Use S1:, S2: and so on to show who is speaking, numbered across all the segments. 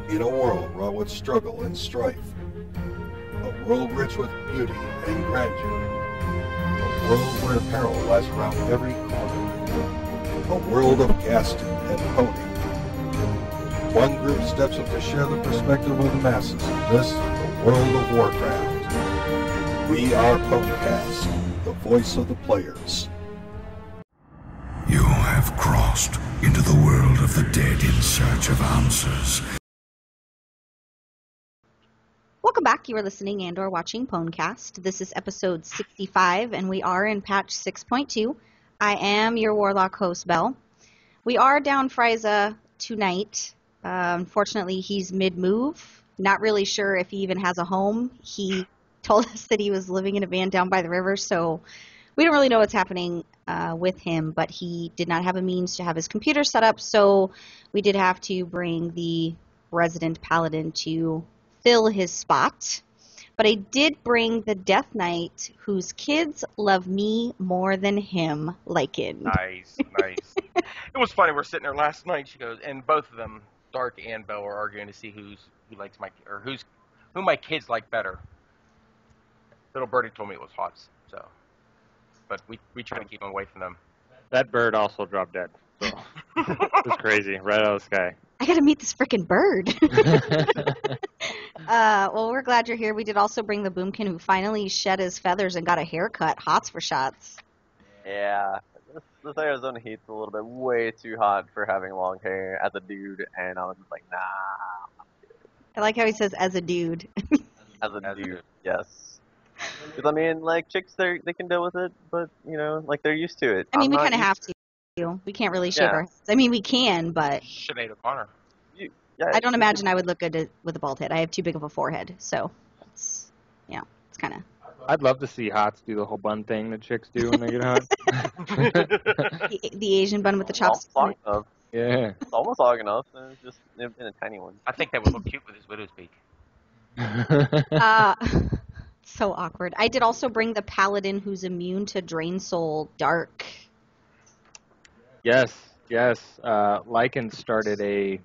S1: In a world wrought with struggle and strife, a world rich with beauty and grandeur, a world where peril lies around every corner, a world of casting and honing. One group steps up to share the perspective of the masses in this, the World of Warcraft. We are Ponecast, the voice of the players.
S2: You have crossed into the world of the dead in search of answers.
S3: Welcome back. You are listening and or watching Ponecast. This is episode 65, and we are in patch 6.2. I am your Warlock host, Belle. We are down Frieza tonight. Unfortunately, he's mid-move. Not really sure if he even has a home. He told us that he was living in a van down by the river, so we don't really know what's happening with him, but he did not have a means to have his computer set up, so we did have to bring the resident paladin to fill his spot. But I did bring the Death Knight, whose kids love me more than him, Lycan.
S4: Nice. It was funny. We're sitting there last night. She goes, and both of them, Dark and Belle, were arguing to see who likes who my kids like better. Little birdie told me it was Hots, so, but we try to keep them away from them.
S5: That bird also dropped dead. So it was crazy, right out of the sky.
S3: I gotta meet this frickin' bird. Well, we're glad you're here. We did also bring the Boomkin, who finally shed his feathers and got a haircut. Hots for shots.
S6: Yeah, this Arizona heat's a little bit way too hot for having long hair as a dude, and I was just like, nah.
S3: I like how he says, as a dude.
S6: As a dude, yes. Because, I mean, like, chicks, they can deal with it, but, you know, like, they're used to it.
S3: I mean, we kind of have to. We can't really shave our heads. I mean, we can, but
S4: Sinead O'Connor.
S6: Yeah,
S3: I don't imagine I would look good with a bald head. I have too big of a forehead, so it's kind of.
S5: I'd love to see Hots do the whole bun thing that chicks do when they get hot.
S3: the Asian bun with the chopsticks.
S6: Long enough.
S5: Yeah.
S6: It's almost long enough, and it's just in a tiny one.
S4: I think that would look cute with his widow's peak.
S3: So awkward. I did also bring the paladin who's immune to Drain Soul, Dark.
S5: Yes. Lycan started a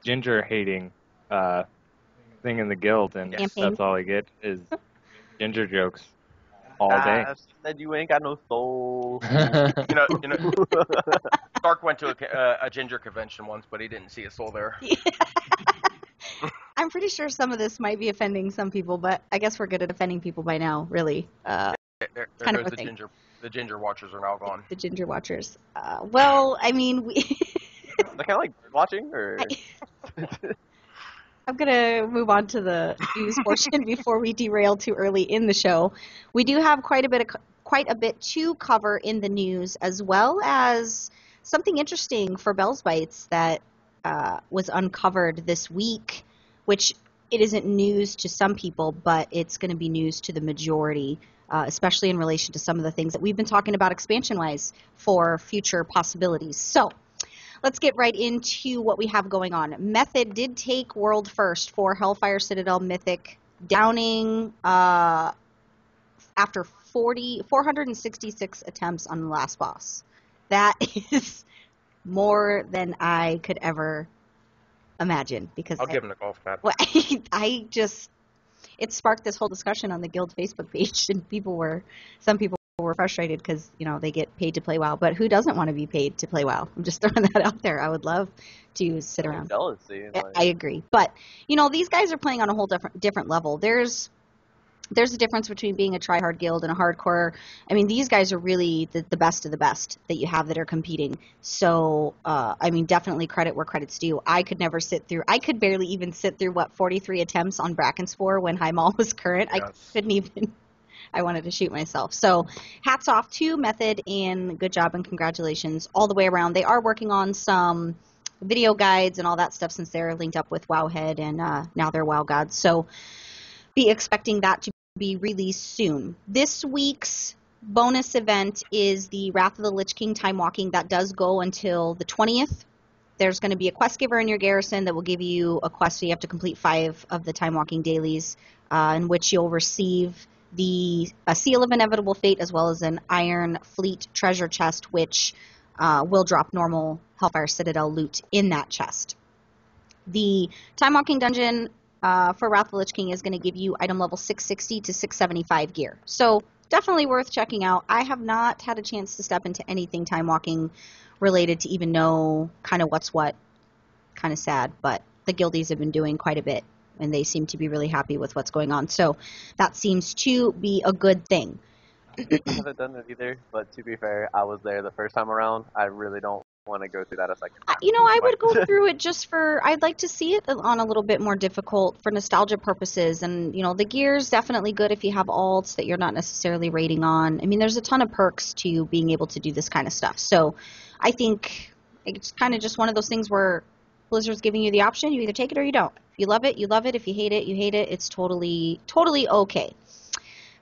S5: ginger-hating thing in the guild, and that's all I get is ginger jokes all day.
S6: Said you ain't got no soul.
S4: You know, Dark went to a ginger convention once, but he didn't see a soul there.
S3: Yeah. I'm pretty sure some of this might be offending some people, but I guess we're good at offending people by now, really.
S4: There
S3: kind
S4: goes
S3: of
S4: the ginger. The ginger watchers are now gone.
S3: The ginger watchers. Well, I mean, we.
S6: They're kind of like watching, or.
S3: I'm going to move on to the news portion before we derail too early in the show. We do have quite a bit to cover in the news, as well as something interesting for Bell's Bites that was uncovered this week, which it isn't news to some people, but it's going to be news to the majority, especially in relation to some of the things that we've been talking about expansion-wise for future possibilities. So let's get right into what we have going on. Method did take world first for Hellfire Citadel Mythic, downing after 466 attempts on the last boss. That is more than I could ever imagine. Because
S4: I'll give him a golf clap.
S3: Well, it sparked this whole discussion on the guild Facebook page, and some people were frustrated because, they get paid to play WoW, but who doesn't want to be paid to play WoW? I'm just throwing that out there. I would love to sit around.
S6: Jealousy.
S3: I agree. But, these guys are playing on a whole different level. There's a difference between being a try-hard guild and a hardcore. I mean, these guys are really the best of the best that you have that are competing. So, definitely credit where credit's due. I could barely even sit through, 43 attempts on Brackenspore when High Mall was current. Yes. I couldn't even. I wanted to shoot myself. So hats off to Method, and good job and congratulations all the way around. They are working on some video guides and all that stuff since they're linked up with Wowhead and now they're WoW Gods. So be expecting that to be released soon. This week's bonus event is the Wrath of the Lich King Time Walking. That does go until the 20th. There's going to be a quest giver in your garrison that will give you a quest, so you have to complete 5 of the Time Walking dailies, in which you'll receive a Seal of Inevitable Fate, as well as an Iron Fleet treasure chest, which will drop normal Hellfire Citadel loot in that chest. The Time Walking Dungeon for Wrath of the Lich King is going to give you item level 660 to 675 gear. So definitely worth checking out. I have not had a chance to step into anything Time Walking related to even know kind of what's what. Kind of sad, but the guildies have been doing quite a bit, and they seem to be really happy with what's going on. So that seems to be a good thing.
S6: I haven't done it either, but to be fair, I was there the first time around. I really don't want to go through that a second time.
S3: I would go through it just for, I'd like to see it on a little bit more difficult for nostalgia purposes. And, the gear's definitely good if you have alts that you're not necessarily rating on. I mean, there's a ton of perks to being able to do this kind of stuff. So I think it's kind of just one of those things where Blizzard's giving you the option. You either take it or you don't. If you love it, you love it. If you hate it, you hate it. It's totally, totally okay.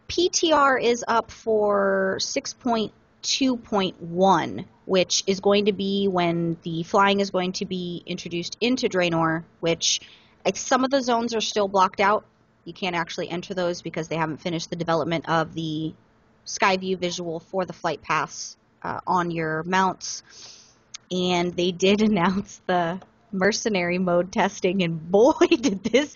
S3: PTR is up for 6.2.1, which is going to be when the flying is going to be introduced into Draenor, which some of the zones are still blocked out. You can't actually enter those because they haven't finished the development of the Skyview visual for the flight pass on your mounts. And they did announce the Mercenary Mode testing, and boy, did this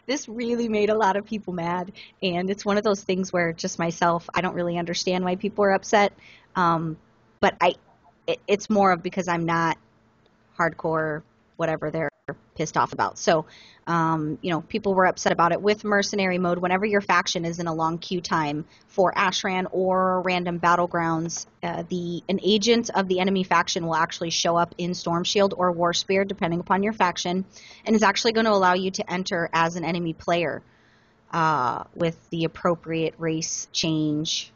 S3: this really made a lot of people mad. And it's one of those things where just myself, I don't really understand why people are upset, but it's more of because I'm not hardcore whatever they're pissed off about. So people were upset about it. With Mercenary Mode, whenever your faction is in a long queue time for Ashran or random battlegrounds, an agent of the enemy faction will actually show up in Storm Shield or War Spear, depending upon your faction, and is actually going to allow you to enter as an enemy player with the appropriate race change,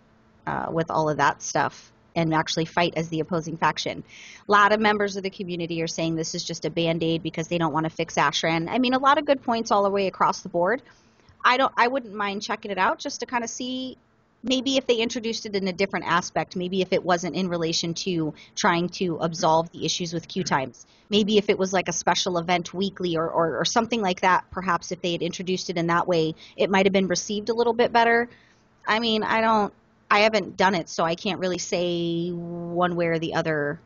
S3: with all of that stuff, and actually fight as the opposing faction. A lot of members of the community are saying this is just a band-aid because they don't want to fix Ashran. I mean, a lot of good points all the way across the board. I wouldn't mind checking it out just to kind of see maybe if they introduced it in a different aspect, maybe if it wasn't in relation to trying to absolve the issues with queue times. Maybe if it was like a special event weekly or something like that, perhaps if they had introduced it in that way, it might have been received a little bit better. I mean, I haven't done it, so I can't really say one way or the other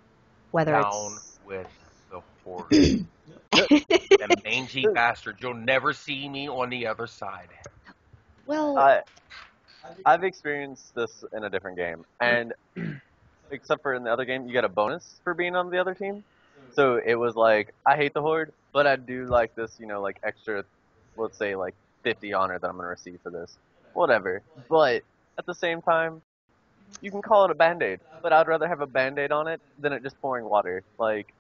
S3: whether
S4: Down with the horde. The mangy bastard. You'll never see me on the other side.
S3: Well,
S6: I've experienced this in a different game, and except for in the other game, you get a bonus for being on the other team. So it was like, I hate the horde, but I do like this, like extra, let's say like 50 honor that I'm going to receive for this. Whatever. But at the same time, you can call it a Band-Aid, but I'd rather have a Band-Aid on it than it just pouring water. Like,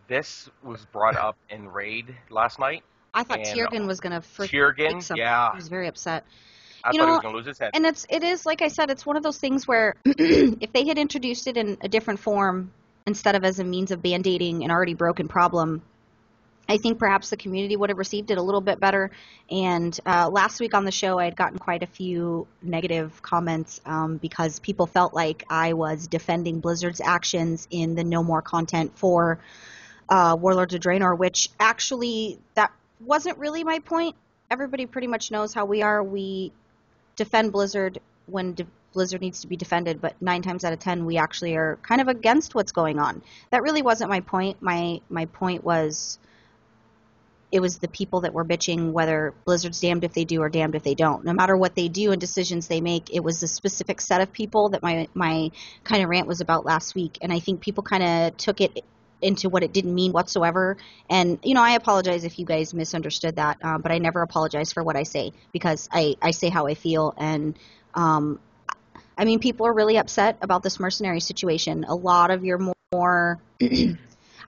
S4: this was brought up in Raid last night.
S3: I thought Tiergan was going to
S4: Tiergan, yeah.
S3: He was very upset.
S4: I thought he was going to lose his head.
S3: And it is, like I said, it's one of those things where if they had introduced it in a different form instead of as a means of band-aiding an already broken problem, I think perhaps the community would have received it a little bit better. And last week on the show, I had gotten quite a few negative comments because people felt like I was defending Blizzard's actions in the no more content for Warlords of Draenor, which actually that wasn't really my point. Everybody pretty much knows how we are. We defend Blizzard when Blizzard needs to be defended, but 9 times out of 10 we actually are kind of against what's going on. That really wasn't my point. My point was, it was the people that were bitching whether Blizzard's damned if they do or damned if they don't. No matter what they do and decisions they make, it was a specific set of people that my kind of rant was about last week. And I think people kind of took it into what it didn't mean whatsoever. And, I apologize if you guys misunderstood that, but I never apologize for what I say because I say how I feel. And, I mean, people are really upset about this mercenary situation. A lot of your more...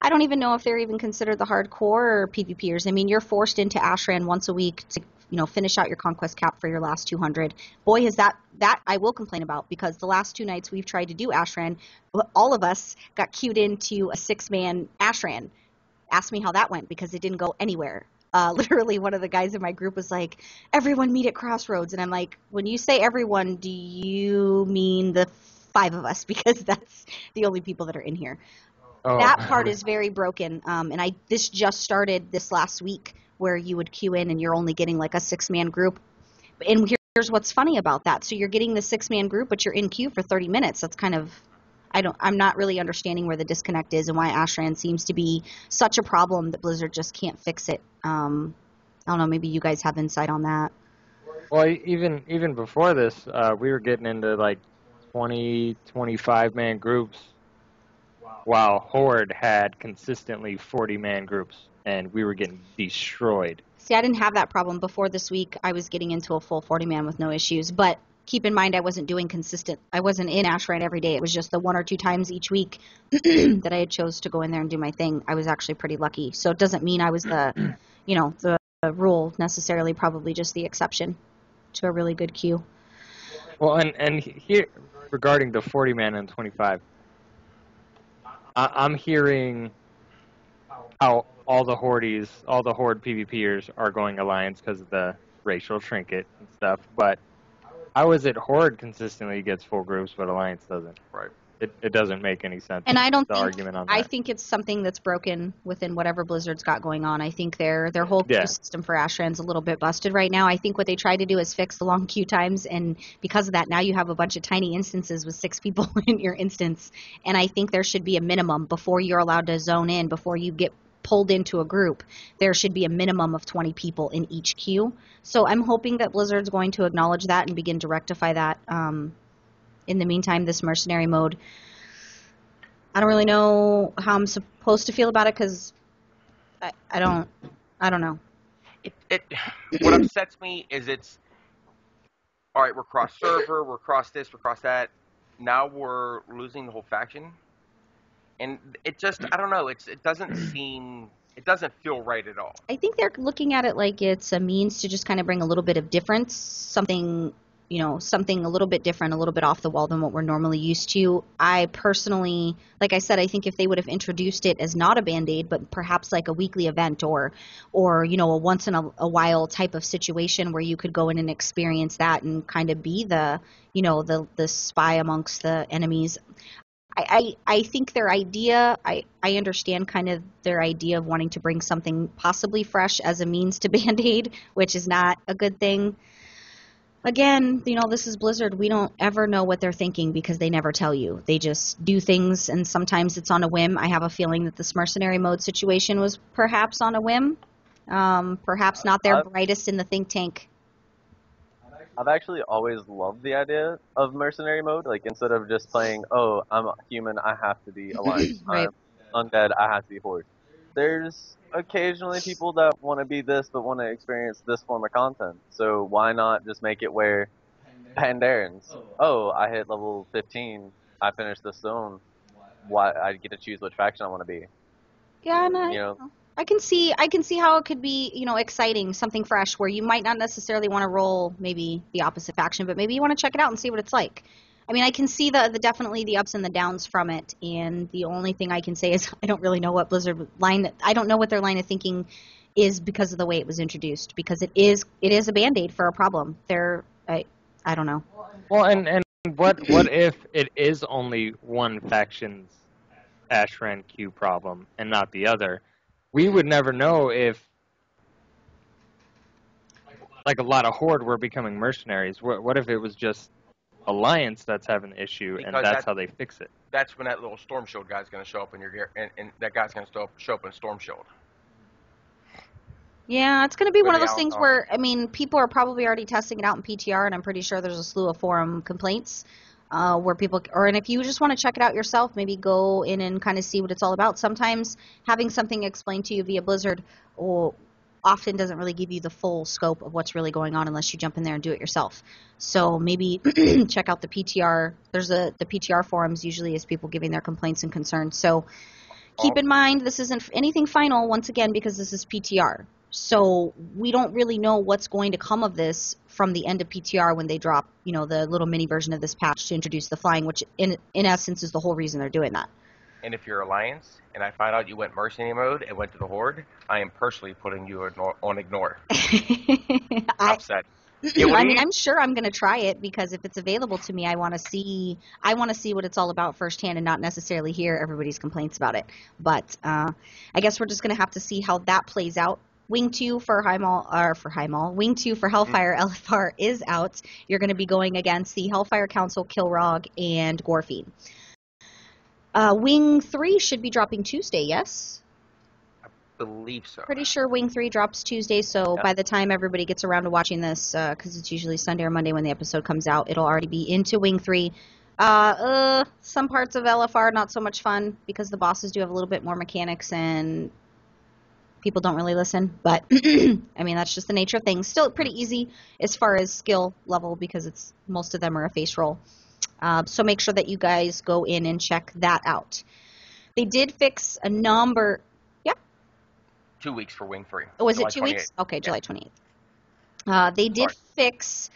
S3: I don't even know if they're even considered the hardcore PvPers. I mean, you're forced into Ashran once a week to, finish out your conquest cap for your last 200. Boy, is that I will complain about, because the last 2 nights we've tried to do Ashran, all of us got queued into a 6-man Ashran. Ask me how that went, because it didn't go anywhere. Literally, one of the guys in my group was like, everyone meet at Crossroads. And I'm like, when you say everyone, do you mean the 5 of us? Because that's the only people that are in here.
S5: Oh.
S3: That part is very broken, and this just started this last week, where you would queue in and you're only getting like a 6-man group. And here's what's funny about that. So you're getting the 6-man group, but you're in queue for 30 minutes. That's kind of, I'm not really understanding where the disconnect is and why Ashran seems to be such a problem that Blizzard just can't fix it. I don't know, maybe you guys have insight on that.
S5: Well, even before this, we were getting into like 20, 25-man groups, while Horde had consistently 40-man groups, and we were getting destroyed.
S3: See, I didn't have that problem before this week. I was getting into a full 40-man with no issues, but keep in mind I wasn't doing consistent. I wasn't in Ashran every day. It was just the 1 or 2 times each week that I had chose to go in there and do my thing. I was actually pretty lucky. So it doesn't mean I was the, the rule necessarily, probably just the exception to a really good queue.
S5: Well, and here, regarding the 40-man and 25, I'm hearing how all the Horde PvPers are going Alliance because of the racial trinket and stuff, but how is it Horde consistently gets full groups, but Alliance doesn't?
S4: Right.
S5: It doesn't make any sense.
S3: And I don't think,
S5: argument on that.
S3: I think it's something that's broken within whatever Blizzard's got going on. I think their whole queue system for Ashran's a little bit busted right now. I think what they tried to do is fix the long queue times, and because of that, now you have a bunch of tiny instances with 6 people in your instance. And I think there should be a minimum before you're allowed to zone in, before you get pulled into a group. There should be a minimum of 20 people in each queue. So I'm hoping that Blizzard's going to acknowledge that and begin to rectify that. In the meantime, this mercenary mode, I don't really know how I'm supposed to feel about it because I don't know.
S4: What upsets me is it's, all right, we're cross server, we're cross this, we're cross that. Now we're losing the whole faction. And it just, I don't know, it doesn't feel right at all.
S3: I think they're looking at it like it's a means to just kind of bring a little bit of difference, something a little bit different, a little bit off the wall than what we're normally used to. I personally, like I said, I think if they would have introduced it as not a Band-Aid, but perhaps like a weekly event or a once in a while type of situation where you could go in and experience that and kind of be the spy amongst the enemies. I think their idea, I understand kind of their idea of wanting to bring something possibly fresh as a means to Band-Aid, which is not a good thing. Again, this is Blizzard. We don't ever know what they're thinking because they never tell you. They just do things, and sometimes it's on a whim. I have a feeling that this mercenary mode situation was perhaps on a whim. Perhaps not their brightest in the think tank.
S6: I've actually always loved the idea of mercenary mode. Like, instead of just playing, oh, I'm a human, I have to be Alliance.
S3: Right.
S6: I'm undead, I have to be Horde. There's occasionally people that want to be this, but want to experience this form of content. So why not just make it where Pandarans, oh, I hit level 15, I finished this zone, why I get to choose which faction I want to be.
S3: Yeah, no, I can see how it could be, exciting, something fresh where you might not necessarily want to roll maybe the opposite faction, but maybe you want to check it out and see what it's like. I mean, I can see the definitely the ups and the downs from it, and the only thing I can say is I don't really know what I don't know what their line of thinking is because of the way it was introduced, because it is a Band-Aid for a problem. I don't know.
S5: Well, and what if it is only one faction's Ashran Queue problem and not the other? We would never know if, like, a lot of Horde were becoming mercenaries. What if it was just Alliance that's having the issue, because and that's how they fix it?
S4: That's when that little Storm Shield guy's going to show up in your gear, and that guy's going to show up in Storm Shield.
S3: Yeah, it's going to be one of those things where, I mean, people are probably already testing it out in PTR, and I'm pretty sure there's a slew of forum complaints where people, and if you just want to check it out yourself, maybe go in and kind of see what it's all about. Sometimes having something explained to you via Blizzard often doesn't really give you the full scope of what's really going on unless you jump in there and do it yourself. So maybe check out the PTR. The PTR forums usually is people giving their complaints and concerns. So keep in mind, this isn't anything final, once again, because this is PTR. So we don't really know what's going to come of this from the end of PTR when they drop, the little mini version of this patch to introduce the flying, which in essence is the whole reason they're doing that.
S4: And if you're Alliance, and I find out you went mercenary mode and went to the Horde, I am personally putting you on ignore. Upset.
S3: I'm sure I'm going to try it, because if it's available to me, I want to see what it's all about firsthand and not necessarily hear everybody's complaints about it. But I guess we're just going to have to see how that plays out. Wing 2 for Wing 2 for Hellfire LFR is out. You're going to be going against the Hellfire Council, Kilrog, and Gorfiend. Wing 3 should be dropping Tuesday, yes?
S4: Believe so.
S3: Pretty sure Wing 3 drops Tuesday, so by the time everybody gets around to watching this, because it's usually Sunday or Monday when the episode comes out, it'll already be into Wing 3. Some parts of LFR not so much fun, because the bosses do have a little bit more mechanics and people don't really listen, but I mean, that's just the nature of things. Still pretty easy as far as skill level, because most of them are a face roll. So make sure that you guys go in and check that out. They did fix a number...
S4: 2 weeks for Wing 3.
S3: Was
S4: July
S3: it 2
S4: 28th.
S3: weeks? Okay, July 28th. They did fix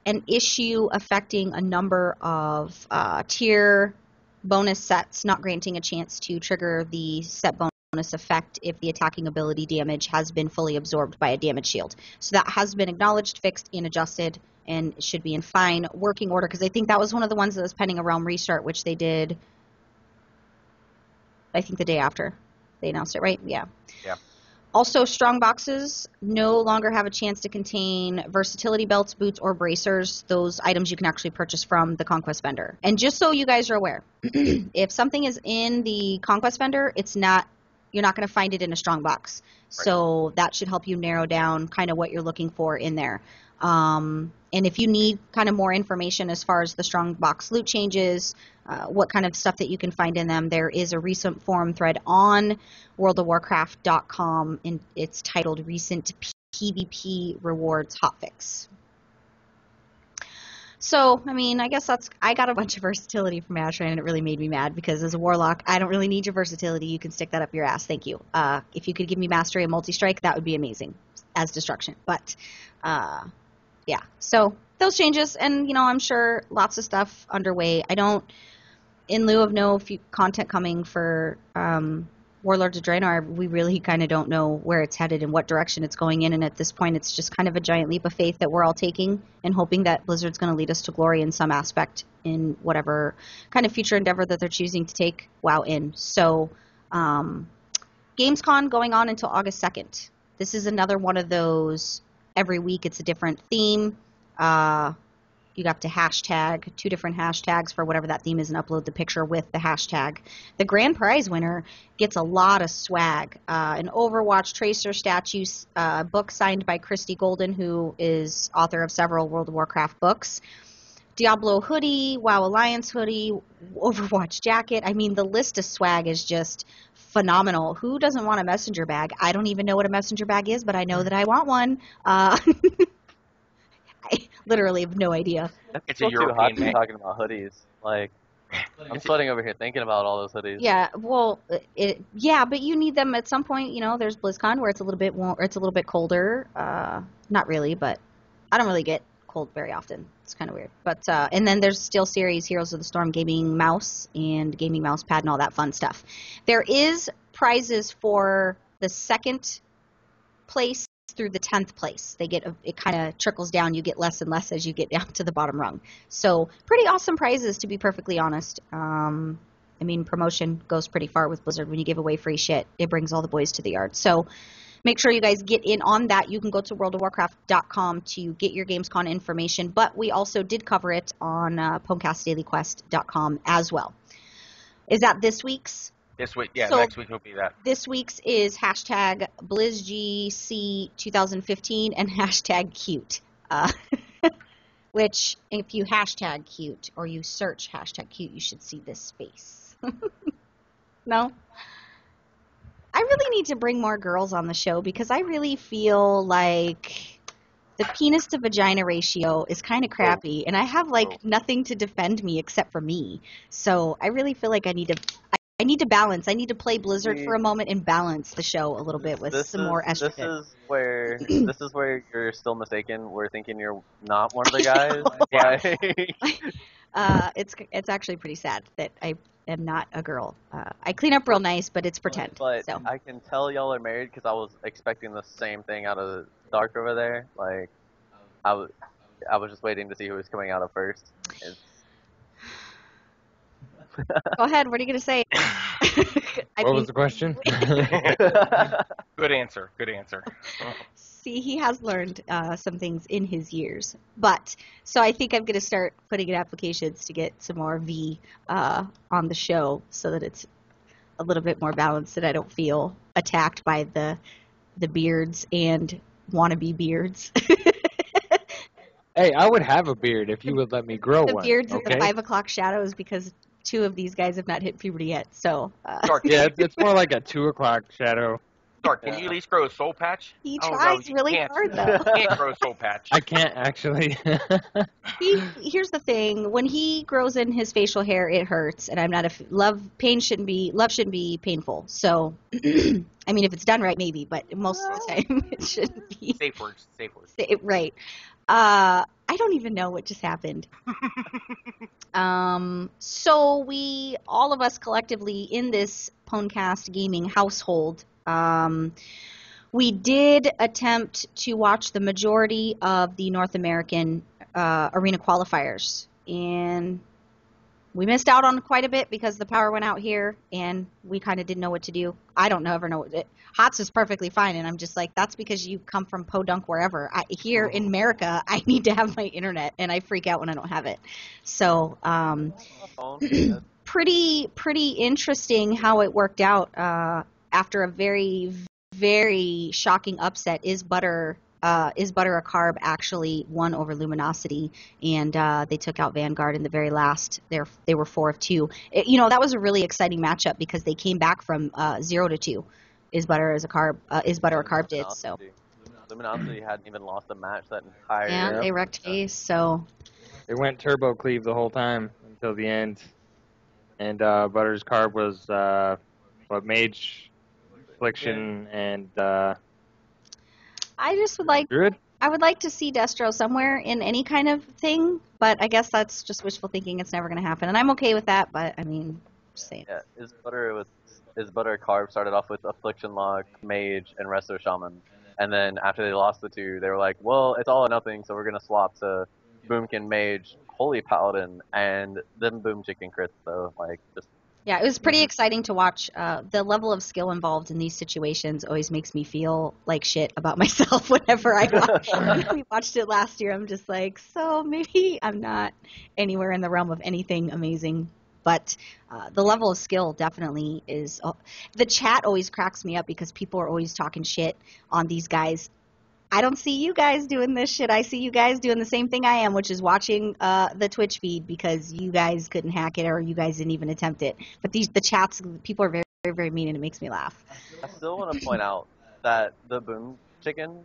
S3: an issue affecting a number of tier bonus sets, not granting a chance to trigger the set bonus effect if the attacking ability damage has been fully absorbed by a damage shield. So that has been acknowledged, fixed, and adjusted, and should be in fine working order, because I think that was one of the ones that was pending a realm restart, which they did, I think, the day after they announced it, right? Yeah. Also, strong boxes no longer have a chance to contain versatility belts, boots, or bracers. Those items you can actually purchase from the Conquest vendor. And just so you guys are aware, if something is in the Conquest vendor, you're not going to find it in a strong box. Right. So that should help you narrow down kind of what you're looking for in there. And if you need kind of more information as far as the strong box loot changes, what kind of stuff that you can find in them, there is a recent forum thread on worldofwarcraft.com, and it's titled Recent PvP Rewards Hotfix. So, I mean, I guess I got a bunch of versatility from Ashran, and it really made me mad, because as a warlock, I don't really need your versatility. You can stick that up your ass. Thank you. If you could give me mastery and multi-strike, that would be amazing as destruction. But, yeah, so those changes, and, I'm sure lots of stuff underway. In lieu of no content coming for Warlords of Draenor, we really kind of don't know where it's headed and what direction it's going in, and at this point it's just kind of a giant leap of faith that we're all taking and hoping that Blizzard's going to lead us to glory in some aspect in whatever kind of future endeavor that they're choosing to take WoW in. So, GamesCon going on until August 2nd. This is another one of those, every week it's a different theme. You have to hashtag 2 different hashtags for whatever that theme is and upload the picture with the hashtag. The grand prize winner gets a lot of swag. An Overwatch Tracer statue, book signed by Christy Golden, who is author of several World of Warcraft books. Diablo hoodie, WoW Alliance hoodie, Overwatch jacket. I mean, the list of swag is just phenomenal. Who doesn't want a messenger bag? I don't even know what a messenger bag is, but I know that I want one. I literally have no idea.
S4: It's a European
S6: too hot talking about hoodies. Like, I'm sweating over here thinking about all those hoodies.
S3: Yeah, well, but you need them at some point. There's BlizzCon where it's a little bit more, it's a little bit colder. Not really, but I don't really get cold very often. It's kind of weird. But and then there's SteelSeries Heroes of the Storm gaming mouse and gaming mouse pad and all that fun stuff. There is prizes for the second place through the 10th place. It kind of trickles down. You get less and less as you get down to the bottom rung. So pretty awesome prizes, to be perfectly honest. I mean, promotion goes pretty far with Blizzard. When you give away free shit, it brings all the boys to the yard. So make sure you guys get in on that. You can go to worldofwarcraft.com to get your GamesCon information, but we also did cover it on PwnCastDailyQuest.com as well. Is that this week's?
S4: This week, yeah,
S3: So
S4: next week will be that.
S3: This week's is hashtag BlizzGC 2015 and hashtag cute. Which, if you hashtag cute or you search hashtag cute, you should see this space. No? I really need to bring more girls on the show, because I really feel like the penis to vagina ratio is kind of crappy, and I have nothing to defend me except for me. So I really feel like I need to balance. I need to play Blizzard for a moment and balance the show a little bit with some more estrogen.
S6: This is where you're still mistaken. We're thinking you're not one of the guys.
S3: It's actually pretty sad that I am not a girl. I clean up real nice, but it's pretend.
S6: But
S3: so.
S6: I can tell y'all are married, because I was expecting the same thing out of Dark over there. Like, I was just waiting to see who was coming out of first.
S3: Go ahead. What are you going to say?
S5: What was the question?
S4: Good answer.
S3: See, he has learned some things in his years. But, so I think I'm going to start putting in applications to get some more V on the show so that it's a little bit more balanced and I don't feel attacked by the beards and wannabe beards.
S5: Hey, I would have a beard if you would let me grow
S3: The
S5: one.
S3: beards
S5: okay?
S3: and the 5 o'clock shadows because 2 of these guys have not hit puberty yet. So,
S4: Dark,
S5: Yeah, it's more like a 2 o'clock shadow.
S4: Dark, can you at least grow a soul patch?
S3: he
S4: Oh, no,
S3: tries
S4: you
S3: really
S4: can't.
S3: hard,
S4: You
S3: though.
S4: can't grow a soul patch.
S5: I can't actually.
S3: Here's the thing: when he grows in his facial hair, it hurts, and I'm not love shouldn't be painful. So, I mean, if it's done right, maybe, but most of the time it shouldn't be.
S4: Safe words.
S3: Right. I don't even know what just happened. So we, all of us collectively in this Pwnecast gaming household, we did attempt to watch the majority of the North American arena qualifiers, and we missed out on quite a bit because the power went out here, and we kind of didn't know what to do. I don't ever know. HOTS is perfectly fine, and I'm just like, that's because you come from Podunk wherever. Here in America, I need to have my internet, and I freak out when I don't have it. So, pretty interesting how it worked out after a very, very shocking upset. Is Butter a Carb actually won over Luminosity, and they took out Vanguard in the very last. They were 4 of 2. That was a really exciting matchup because they came back from 0 to 2. Is Butter a Carb did so.
S6: Luminosity hadn't even lost a match that entire
S3: Yeah,
S6: year.
S3: they wrecked face. So
S5: They went turbo cleave the whole time until the end. And Butter's Carb was Mage, Affliction, and
S3: I just would like
S5: Druid?
S3: I would like to see Destro somewhere in any kind of thing, but I guess that's just wishful thinking. It's never going to happen, and I'm okay with that. But I mean, just saying.
S6: Yeah, Is Butter Carb started off with Affliction Lock, Mage, and Resto Shaman. And then after they lost the 2, they were like, well, it's all or nothing, so we're going to swap to Boomkin Mage, Holy Paladin, and then Boom Chicken Crits, so, just...
S3: Yeah, it was pretty exciting to watch. The level of skill involved in these situations always makes me feel like shit about myself whenever I watch. We watched it last year. I'm just like, so maybe I'm not anywhere in the realm of anything amazing. But the level of skill definitely is. The chat always cracks me up because people are always talking shit on these guys. I don't see you guys doing this shit. I see you guys doing the same thing I am, which is watching the Twitch feed because you guys couldn't hack it or you guys didn't even attempt it. But the chats, people are very, very, very mean, and it makes me laugh.
S6: I still want to point out that the Boom Chicken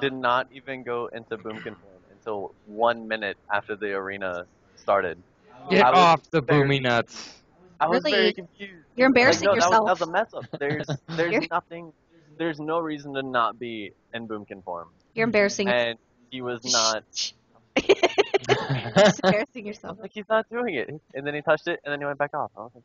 S6: did not even go into Boomkin form until 1 minute after the arena started.
S5: Get
S6: I was
S5: off the
S6: very-
S5: boomy nuts.
S6: I was
S3: Really?
S6: very confused.
S3: You're embarrassing
S6: no,
S3: yourself.
S6: That was a mess up. There's
S3: You're-
S6: nothing. There's no reason to not be in Boomkin form.
S3: You're embarrassing.
S6: And he was not.
S3: You're just embarrassing yourself.
S6: Like, he's not doing it. And then he touched it, and then he went back off. I was like,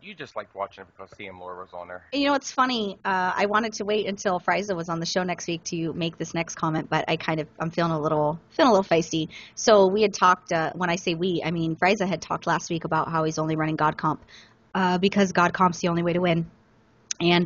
S4: You just liked watching it because CM Lore was on there.
S3: You know, it's funny. I wanted to wait until Frieza was on the show next week to make this next comment, but I'm feeling a little feisty. So we had talked. When I say we, I mean Frieza had talked last week about how he's only running God Comp because God Comp's the only way to win. And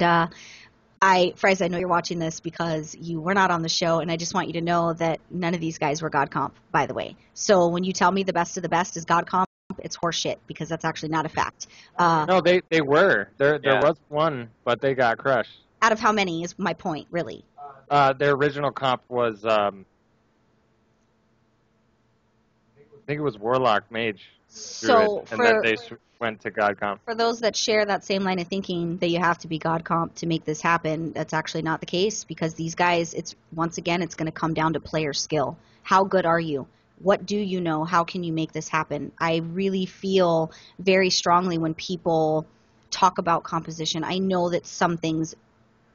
S3: Frieza, I know you're watching this because you were not on the show, and I just want you to know that none of these guys were God Comp, by the way. So when you tell me the best of the best is God Comp, it's horseshit because that's actually not a fact.
S5: No, they were. There
S6: Yeah.
S5: was one, but they got crushed.
S3: Out of how many is my point, really?
S5: Their original comp was, I think it was Warlock Mage.
S3: So
S5: Druid, and then they went to God comp.
S3: for those that share that same line of thinking that you have to be God Comp to make this happen, that's actually not the case because these guys, it's going to come down to player skill. How good are you? What do you know? How can you make this happen? I really feel very strongly when people talk about composition. I know that some things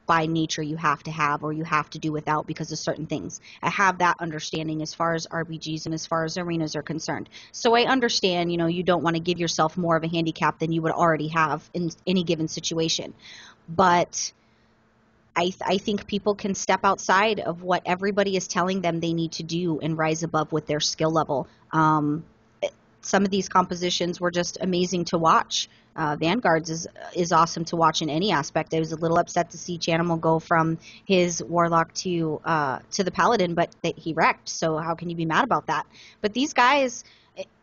S3: by nature you have to have or you have to do without because of certain things. I have that understanding as far as RPGs and as far as arenas are concerned. So I understand, you don't want to give yourself more of a handicap than you would already have in any given situation. But I think people can step outside of what everybody is telling them they need to do and rise above with their skill level. some of these compositions were just amazing to watch. Vanguards is awesome to watch in any aspect. I was a little upset to see Chanimal go from his Warlock to the Paladin, but he wrecked, so how can you be mad about that? But these guys,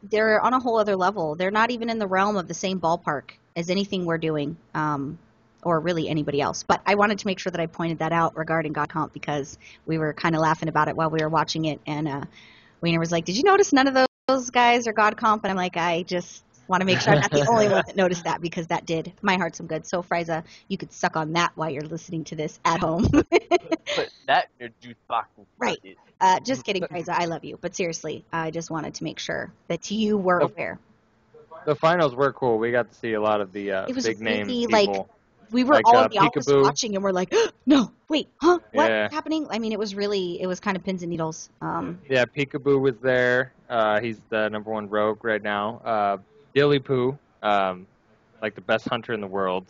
S3: they're on a whole other level. They're not even in the realm of the same ballpark as anything we're doing, or really anybody else. But I wanted to make sure that I pointed that out regarding God Comp, because we were kind of laughing about it while we were watching it, and Wiener was like, did you notice none of those guys are God Comp? And I'm like, I just want to make sure I'm not the only one that noticed that, because that did my heart some good. So, Frieza, you could suck on that while you're listening to this at home.
S6: Put that in your juice box.
S3: Right. Just kidding, Frieza. I love you. But seriously, I just wanted to make sure that you were aware.
S5: The finals were cool. We got to see a lot of the
S3: It was
S5: big name
S3: really,
S5: people.
S3: We were
S5: like,
S3: all in the office
S5: Peekaboo.
S3: watching, and we're like, no, wait, huh? What's
S5: Yeah.
S3: happening? I mean, it was kind of pins and needles.
S5: Yeah, Peekaboo was there. He's the #1 rogue right now. Dillypoo, like the best hunter in the world.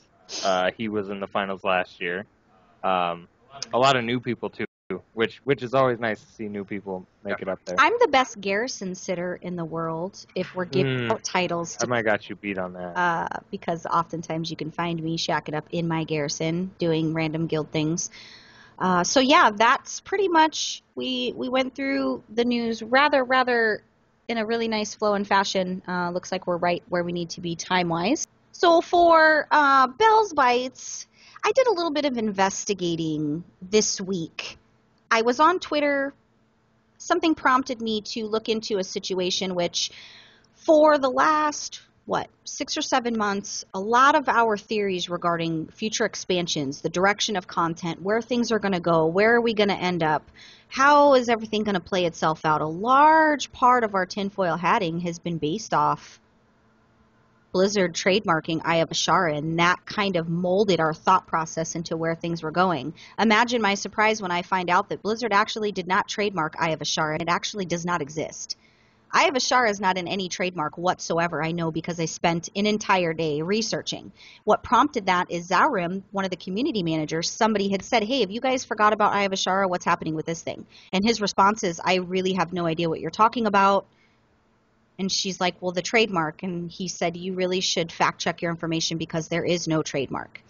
S5: He was in the finals last year. A lot of new people too, which is always nice to see new people make it up there.
S3: I'm the best garrison sitter in the world if we're giving out titles
S5: I
S3: to,
S5: might got you beat on that.
S3: because oftentimes you can find me shacking up in my garrison doing random guild things. So yeah, that's pretty much, we went through the news rather in a really nice flow and fashion. Looks like we're right where we need to be time-wise. So for Bell's Bites, I did a little bit of investigating this week. I was on Twitter. Something prompted me to look into a situation which, for the last, 6 or 7 months, a lot of our theories regarding future expansions, the direction of content, where things are going to go, where are we going to end up, how is everything going to play itself out, a large part of our tinfoil hatting has been based off Blizzard trademarking Eye of Azshara, and that kind of molded our thought process into where things were going. Imagine my surprise when I find out that Blizzard actually did not trademark Eye of Azshara, and it actually does not exist. Eye of Azshara is not in any trademark whatsoever, I know, because I spent an entire day researching. What prompted that is Zaurim, one of the community managers, somebody had said, hey, have you guys forgot about Eye of Azshara? What's happening with this thing? And his response is, I really have no idea what you're talking about. And she's like, well, the trademark. And he said, you really should fact check your information because there is no trademark.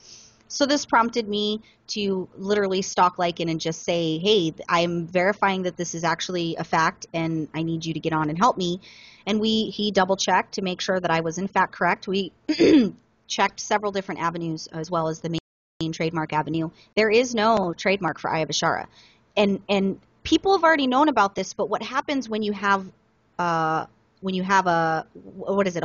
S3: So this prompted me to literally stalk Lycan and just say, hey, I'm verifying that this is actually a fact and I need you to get on and help me. And he double checked to make sure that I was in fact correct. We checked several different avenues as well as the main trademark avenue. There is no trademark for Eye of Azshara. And people have already known about this, but what happens when you have a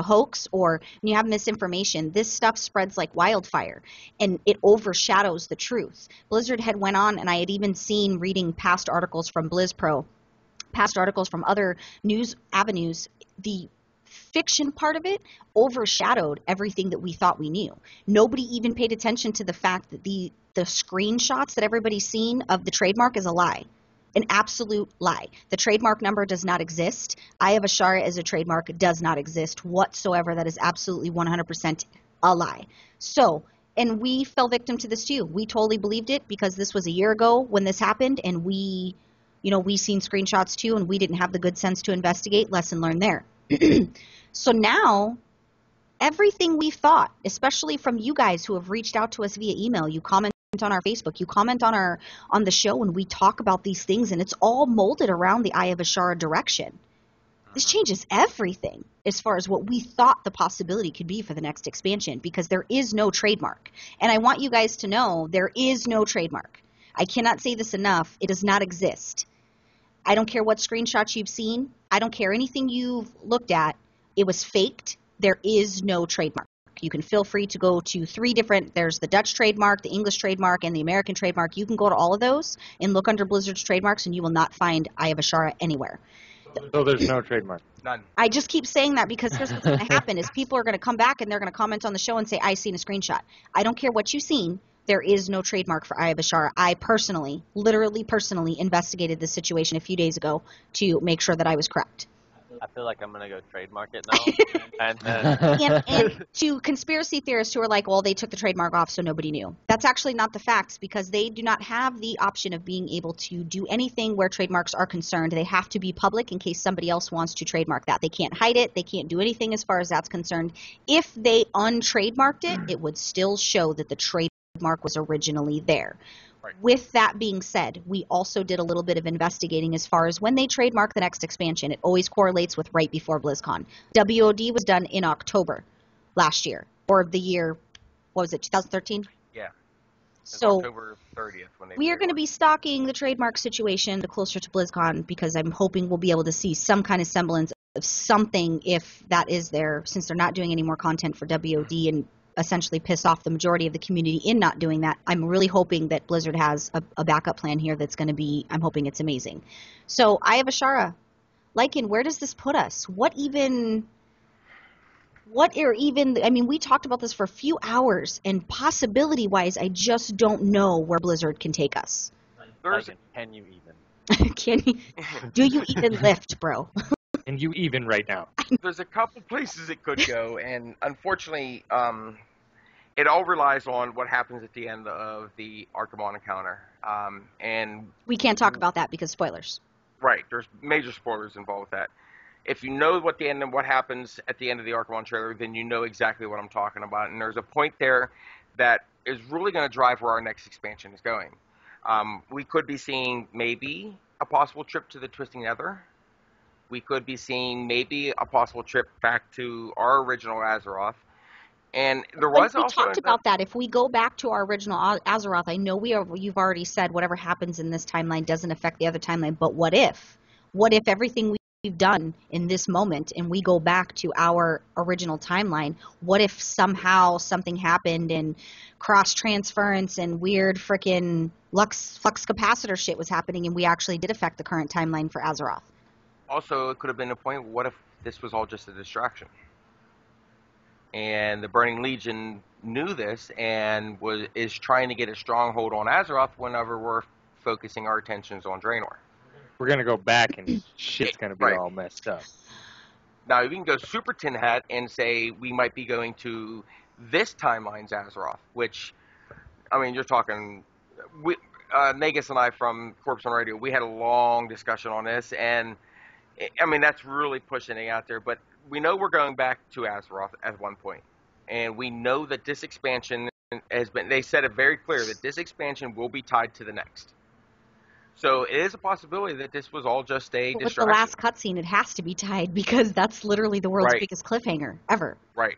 S3: hoax, or when you have misinformation, this stuff spreads like wildfire and it overshadows the truth. Blizzard had went on, and I had even seen, reading past articles from BlizzPro, past articles from other news avenues, the fiction part of it overshadowed everything that we thought we knew. Nobody even paid attention to the fact that the screenshots that everybody's seen of the trademark is a lie. An absolute lie. The trademark number does not exist. Eye of Azshara as a trademark does not exist whatsoever. That is absolutely 100% a lie. So, and we fell victim to this too. We totally believed it because this was a year ago when this happened, and we seen screenshots too, and we didn't have the good sense to investigate. Lesson learned there. So now, everything we thought, especially from you guys who have reached out to us via email, you comment on our Facebook, you comment on the show, and we talk about these things, and it's all molded around the Eye of Azshara direction. This changes everything as far as what we thought the possibility could be for the next expansion, because there is no trademark. And I want you guys to know there is no trademark. I cannot say this enough. It does not exist. I don't care what screenshots you've seen. I don't care anything you've looked at. It was faked. There is no trademark. You can feel free to go to 3 different, there's the Dutch trademark, the English trademark, and the American trademark. You can go to all of those and look under Blizzard's trademarks, and you will not find Eye of Azshara anywhere.
S5: So there's no trademark.
S4: None.
S3: I just keep saying that because here's what's going to happen is people are going to come back and they're going to comment on the show and say, I seen a screenshot. I don't care what you've seen. There is no trademark for Eye of Azshara. I literally personally investigated this situation a few days ago to make sure that I was correct.
S6: I feel like I'm gonna go trademark it now. And then
S3: And to conspiracy theorists who are like, well, they took the trademark off so nobody knew. That's actually not the facts, because they do not have the option of being able to do anything where trademarks are concerned. They have to be public in case somebody else wants to trademark that. They can't hide it. They can't do anything as far as that's concerned. If they untrademarked it, it would still show that the trademark was originally there.
S4: Right.
S3: With that being said, we also did a little bit of investigating as far as when they trademark the next expansion. It always correlates with right before BlizzCon. WOD was done in October last year, or the year, what was it, 2013?
S4: Yeah.
S3: So
S4: October 30th when they.
S3: we are going to be stalking the trademark situation the closer to BlizzCon, because I'm hoping we'll be able to see some kind of semblance of something if that is there, since they're not doing any more content for WOD and essentially piss off the majority of the community in not doing that. I'm really hoping that Blizzard has a backup plan here that's going to be, I'm hoping it's amazing. So, Eye of Azshara, Lycan, where does this put us? I mean, we talked about this for a few hours, and possibility-wise, I just don't know where Blizzard can take us.
S6: can you even?
S3: Do you even lift, bro?
S5: And you even right now.
S4: There's a couple places it could go, and unfortunately, it all relies on what happens at the end of the Archimon encounter. And
S3: we can't talk about that because spoilers.
S4: Right, there's major spoilers involved with that. If you know what happens at the end of the Archimon trailer, then you know exactly what I'm talking about. And there's a point there that is really going to drive where our next expansion is going. We could be seeing maybe a possible trip to the Twisting Nether. We could be seeing maybe a possible trip back to our original Azeroth. And there was
S3: we
S4: also
S3: talked about that. If we go back to our original Azeroth, I know you've already said whatever happens in this timeline doesn't affect the other timeline, but what if? What if everything we've done in this moment and we go back to our original timeline? What if somehow something happened and cross-transference and weird frickin' flux capacitor shit was happening and we actually did affect the current timeline for Azeroth?
S4: Also, it could have been a point, what if this was all just a distraction? And the Burning Legion knew this and is trying to get a stronghold on Azeroth whenever we're focusing our attentions on Draenor.
S5: We're going to go back and shit's going to be all messed up.
S4: Now, you can go super tin hat and say we might be going to this timeline's Azeroth, which, I mean, you're talking... Negus and I from Corpse on Radio, we had a long discussion on this, and I mean, that's really pushing it out there, but we know we're going back to Azeroth at one point, and we know that this expansion has been, they said it very clear that this expansion will be tied to the next. So it is a possibility that this was all just a distraction.
S3: With the last cutscene, it has to be tied, because that's literally the world's biggest cliffhanger ever.
S4: Right.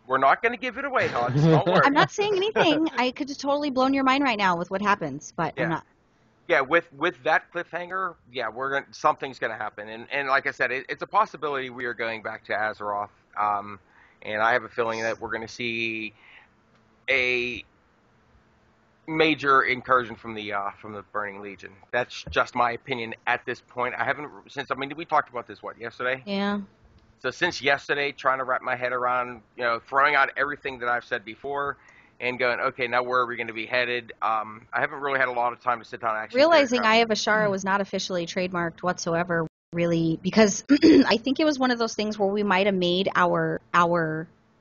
S4: We're not going to give it away, Hodge. Don't worry.
S3: I'm not saying anything. I could have totally blown your mind right now with what happens, but I'm not.
S4: Yeah, with that cliffhanger, yeah, something's gonna happen, and like I said, it's a possibility we are going back to Azeroth, and I have a feeling that we're gonna see a major incursion from the Burning Legion. That's just my opinion at this point. We talked about this yesterday?
S3: Yeah.
S4: So since yesterday, trying to wrap my head around, throwing out everything that I've said before. And going, okay, now where are we going to be headed? I haven't really had a lot of time to sit down and actually...
S3: Realizing Eye of Azshara was not officially trademarked whatsoever, really, because I think it was one of those things where we might have made our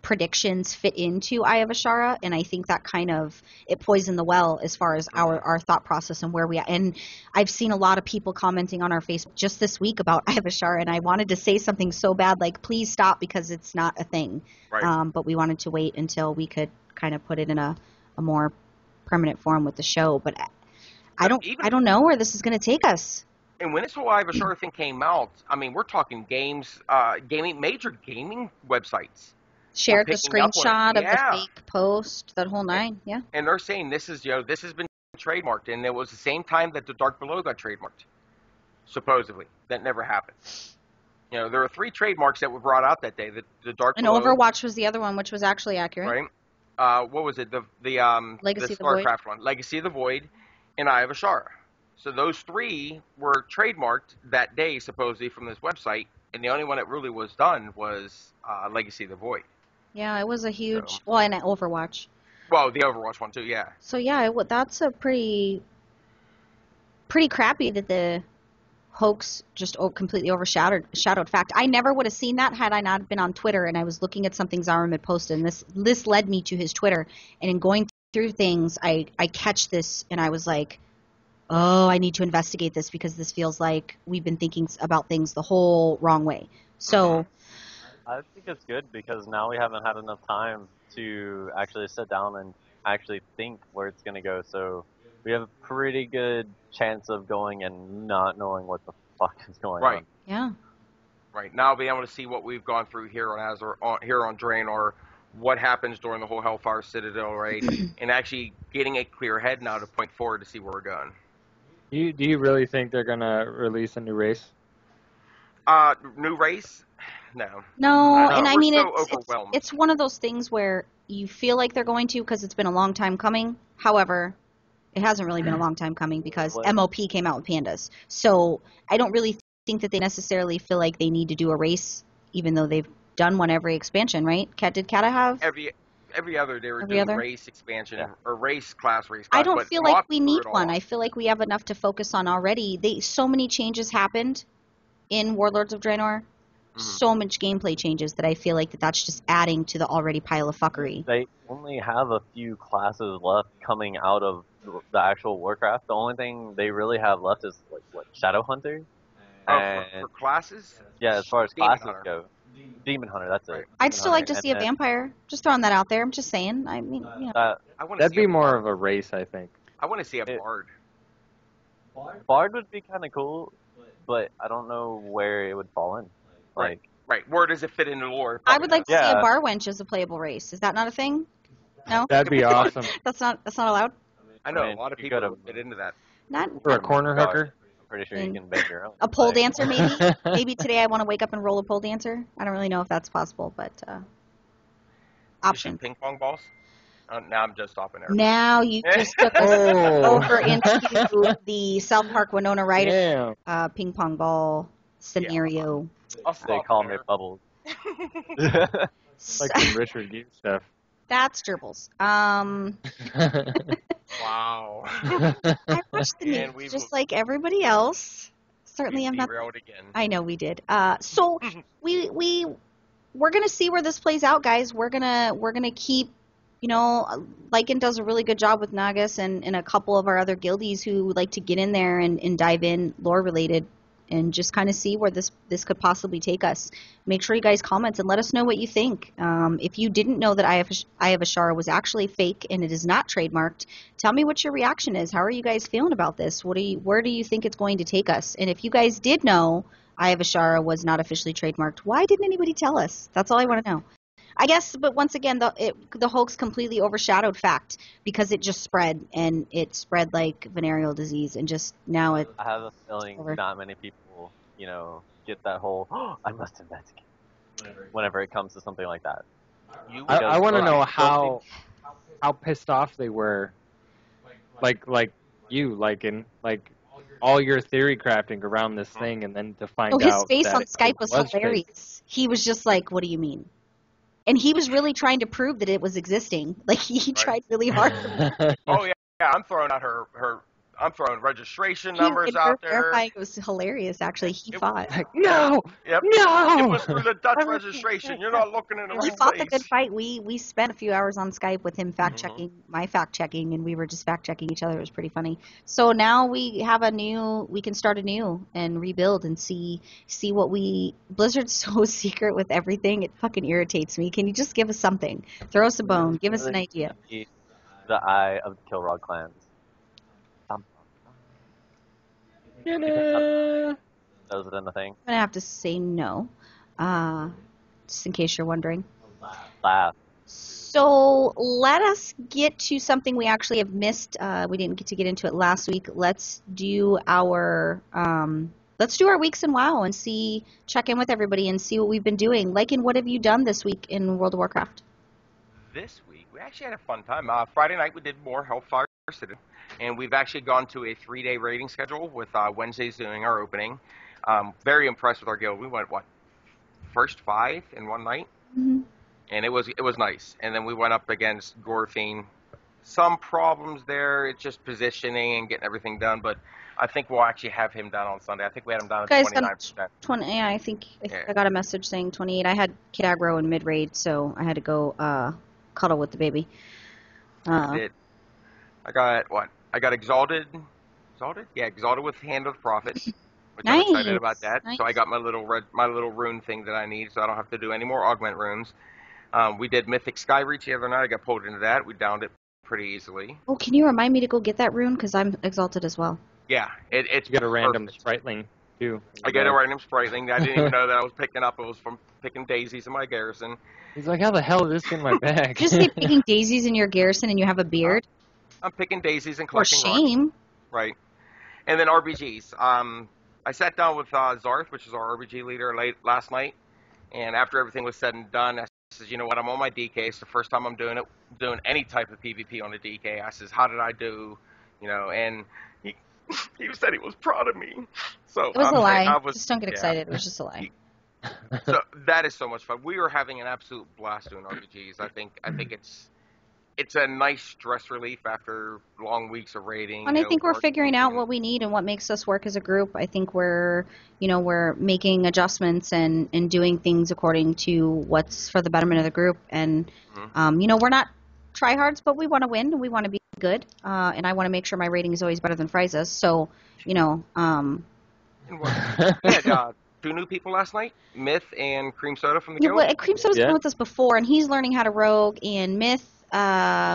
S3: predictions fit into Eye of Azshara, and I think that kind of, it poisoned the well as far as our thought process and where we are. And I've seen a lot of people commenting on our Facebook just this week about Eye of Azshara, and I wanted to say something so bad, like, please stop, because it's not a thing.
S4: Right.
S3: But we wanted to wait until we could kind of put it in a more permanent form with the show, but I don't know where this is going to take us.
S4: And when this whole Eye of Azshara thing came out, I mean, we're talking major gaming websites
S3: shared the screenshot of the fake post, that whole nine, yeah.
S4: And they're saying this has been trademarked, and it was the same time that the Dark Below got trademarked, supposedly. That never happened. There are 3 trademarks that were brought out that day. The Dark Below.
S3: And Overwatch was the other one, which was actually accurate.
S4: Right. What was it? The
S3: Legacy
S4: the StarCraft one, Legacy of the Void, and Eye of Azshara. So those 3 were trademarked that day, supposedly, from this website, and the only one that really was done was Legacy of the Void.
S3: Yeah, it was a huge... Well, and Overwatch.
S4: Well, the Overwatch one, too, yeah.
S3: So, yeah, that's a pretty crappy that the hoax just completely overshadowed fact. I never would have seen that had I not been on Twitter and I was looking at something Zarum had posted, and this led me to his Twitter. And in going through things, I catch this, and I was like, oh, I need to investigate this because this feels like we've been thinking about things the whole wrong way. So
S6: I think it's good because now we haven't had enough time to actually sit down and actually think where it's going to go. So we have a pretty good chance of going and not knowing what the fuck is going on.
S3: yeah.
S4: Right. Now being able to see what we've gone through here on here on Draenor, what happens during the whole Hellfire Citadel raid, and actually getting a clear head now to point forward to see where we're going.
S5: Do you really think they're gonna release a new race?
S4: New race? No.
S3: No, and I
S4: we're
S3: mean,
S4: so overwhelmed.
S3: it's one of those things where you feel like they're going to because it's been a long time coming. However, it hasn't really been a long time coming because MOP came out with pandas. So I don't really think that they necessarily feel like they need to do a race, even though they've done one every expansion, right? Did Kata have?
S4: Every other they were doing race expansion or race class.
S3: I don't feel like we need one. I feel like we have enough to focus on already. So many changes happened in Warlords of Draenor. So much gameplay changes that I feel like that's just adding to the already pile of fuckery.
S6: They only have a few classes left coming out of the actual Warcraft. The only thing they really have left is like what, Shadow Hunter.
S4: For classes?
S6: Yeah, as far as classes go. Demon Hunter, that's it.
S3: I'd still like to see a vampire. Just throwing that out there. I'm just saying. I mean, you know.
S5: That'd be more of a race, I think.
S4: I want to see a bard.
S6: Bard would be kind of cool, but I don't know where it would fall in.
S4: Right. Where does it fit into lore?
S3: I would like to see a bar wench as a playable race. Is that not a thing? No.
S5: That'd be awesome.
S3: That's not allowed.
S4: I know a lot of people would fit into that.
S3: Not
S5: for a corner hooker.
S6: I'm pretty sure you can make your own.
S3: A pole dancer, maybe. Maybe today I want to wake up and roll a pole dancer. I don't really know if that's possible, but option.
S4: Ping pong balls. Now I'm just stopping there.
S3: Now you just took us over into the South Park Winona Ryder ping pong ball scenario.
S6: They call me Bubbles.
S5: Like some Richard Gere stuff.
S3: That's gerbils.
S4: Wow.
S3: I watched the news just like everybody else. Certainly, I'm not.
S4: Again.
S3: I know we did. So we're gonna see where this plays out, guys. We're gonna keep. You know, Lycan does a really good job with Nagus and a couple of our other guildies who like to get in there and dive in lore related and just kind of see where this could possibly take us. Make sure you guys comment and let us know what you think. If you didn't know that Eye of Azshara was actually fake and it is not trademarked, tell me what your reaction is. How are you guys feeling about this? Where do you think it's going to take us? And if you guys did know Eye of Azshara was not officially trademarked, why didn't anybody tell us? That's all I want to know. I guess, but once again, the hoax completely overshadowed fact because it just spread, and it spread like venereal disease, and just now it.
S6: I have a feeling not many people, get that whole, I must investigate whenever it comes to something like that.
S5: I want to know how pissed off they were, like all your theory crafting around this thing, and then to find out.
S3: His face on Skype was hilarious. He was just like, "What do you mean?" And he was really trying to prove that it was existing. Like, he tried really hard.
S4: Oh, yeah. I'm throwing out I'm throwing registration numbers out there.
S3: It was hilarious, actually. He fought.
S5: Like, no!
S4: Yep.
S5: No!
S4: It was through the Dutch registration. You're not looking in the right place.
S3: He fought the good fight. We spent a few hours on Skype with him fact-checking, my fact-checking, and we were just fact-checking each other. It was pretty funny. So now we have we can start anew and rebuild and see what Blizzard's so secret with everything. It fucking irritates me. Can you just give us something? Throw us a bone. Give us an idea.
S6: The Eye of the Kilrog clans. Does it in the thing?
S3: I'm going to have to say no, just in case you're wondering.
S6: Laugh.
S3: So let us get to something we actually have missed. We didn't get to get into it last week. Let's do our weeks in WoW and check in with everybody and see what we've been doing. Lycan, what have you done this week in World of Warcraft?
S4: This week, we actually had a fun time. Friday night we did more Hellfire Citadel. And we've actually gone to a 3-day raiding schedule with Wednesdays doing our opening. Very impressed with our guild. We went, first 5 in one night? Mm-hmm. And it was nice. And then we went up against Gorthine, some problems there. It's just positioning and getting everything done. But I think we'll actually have him done on Sunday. I think we had him done at
S3: Guys,
S4: 29%.
S3: 20. Yeah, I think
S4: Yeah.
S3: I got a message saying 28. I had kid aggro in mid raid, so I had to go cuddle with the baby.
S4: I got what? I got exalted. Exalted? Yeah, exalted with Hand of the Prophet, which I'm excited about that.
S3: Nice.
S4: So I got my little rune thing that I need, so I don't have to do any more augment runes. We did Mythic Sky Reach the other night. I got pulled into that. We downed it pretty easily.
S3: Oh, can you remind me to go get that rune? Because I'm exalted as well.
S4: Yeah, it's
S5: You get a random
S4: perfect.
S5: spriteling, too.
S4: I got a random spriteling. I didn't even know that I was picking up. It was from picking daisies in my garrison.
S5: He's like, how the hell is this in my bag?
S3: Just say picking daisies in your garrison and you have a beard?
S4: I'm picking daisies and
S3: Or
S4: collecting rocks.
S3: shame.
S4: Right. And then RBGs. I sat down with Zarth, which is our RBG leader, last night. And after everything was said and done, I says, you know what, I'm on my DK. It's the first time I'm doing any type of PvP on a DK. I says, how did I do? You know, and he said he was proud of me. So
S3: It was a lie.
S4: was,
S3: Just don't get
S4: yeah.
S3: excited. It was just a lie.
S4: So that is so much fun. We were having an absolute blast doing RPGs. I think it's a nice stress relief after long weeks of raiding.
S3: And I think we're
S4: work-
S3: figuring out what we need and what makes us work as a group. I think we're making adjustments and doing things according to what's for the betterment of the group. And, we're not tryhards, but we want to win. We want to be good. And I want to make sure my rating is always better than Friza's. So,
S4: And what- we had 2 new people last night, Myth and Cream Soda from the guild.
S3: well, Cream Soda's
S5: Yeah.
S3: been with us before, and he's learning how to rogue. And Myth,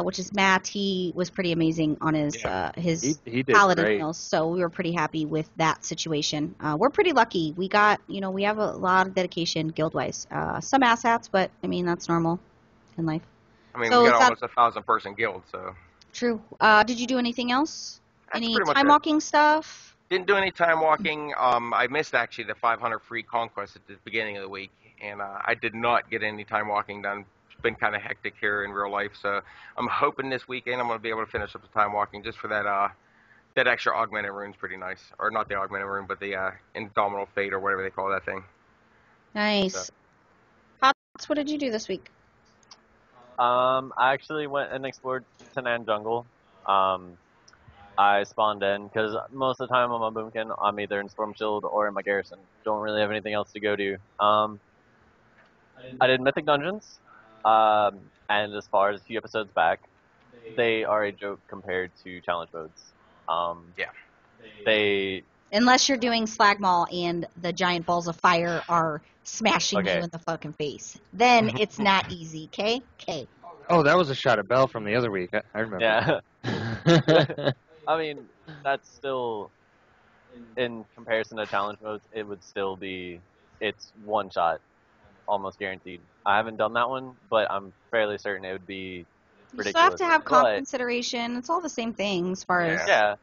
S3: which is Matt, he was pretty amazing on his
S5: He did
S3: paladin
S5: great.
S3: meals, so we were pretty happy with that situation. We're pretty lucky. We got, we have a lot of dedication guild-wise. Some asshats, but I mean that's normal in life.
S4: I mean,
S3: So
S4: we
S3: is
S4: got
S3: that-
S4: almost 1,000-person guild, so
S3: True. Did you do anything else?
S4: That's
S3: Any
S4: pretty much
S3: time
S4: it.
S3: walking stuff?
S4: didn't do any time walking. I missed actually the 500 free conquest at the beginning of the week, and I did not get any time walking done. It's been kind of hectic here in real life, so I'm hoping this weekend I'm going to be able to finish up the time walking just for that extra augmented rune's pretty nice. Or not the augmented rune, but the Indomitable Fate or whatever they call that thing.
S3: Nice.
S4: So-
S3: Pops, what did you do this week?
S6: I actually went and explored Tanan Jungle. I spawned in because most of the time on my boomkin, I'm either in Storm Shield or in my garrison. Don't really have anything else to go to. I did Mythic Dungeons, and as far as a few episodes back, they are a joke compared to challenge modes.
S4: Yeah.
S6: They
S3: Unless you're doing Slag Maul and the giant balls of fire are smashing
S6: Okay.
S3: you in the fucking face. Then it's not easy, okay? Okay.
S5: Oh, that was a shot at Bell from the other week. I remember.
S6: yeah. I mean, that's still, in comparison to challenge modes, it would still be, it's one shot, almost guaranteed. I haven't done that one, but I'm fairly certain it would be
S3: You
S6: ridiculous.
S3: still have to have comp
S6: But,
S3: consideration. It's all the same thing as far as...
S6: yeah,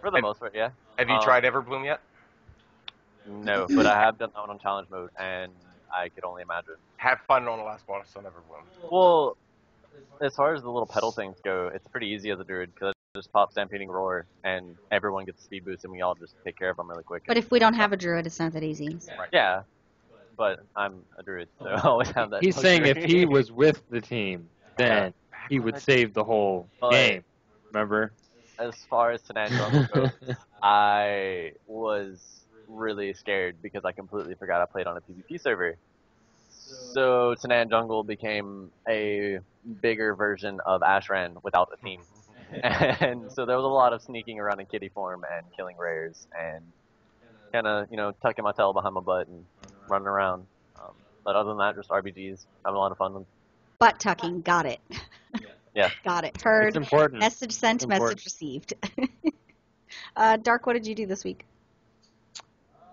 S6: for the
S4: And-
S6: most part, yeah.
S4: Have you tried Everbloom yet?
S6: No, but I have done that one on challenge mode, and I could only imagine.
S4: Have fun on the last boss on Everbloom.
S6: Well, as far as the little pedal things go, it's pretty easy as a druid, because I just pop Stampeding Roar, and everyone gets a speed boost, and we all just take care of them really quick.
S3: But if we don't have a druid, it's not that easy.
S6: Yeah, but I'm a druid, so I always have that.
S5: He's saying if
S6: luxury.
S5: he was with the team, then he would save the whole
S6: But-
S5: game. Remember?
S6: As far as Tanan Jungle goes, I was really scared because I completely forgot I played on a PvP server. So Tanan Jungle became a bigger version of Ashran without a team. And so there was a lot of sneaking around in kitty form and killing rares and kind of, tucking my tail behind my butt and running around. But other than that, just RBGs, having a lot of fun with.
S3: Butt tucking. Got it.
S6: Yeah.
S3: Got it. Heard.
S5: It's important.
S3: Message sent,
S5: It's
S3: message
S5: important.
S3: received. Dark, what did you do this week?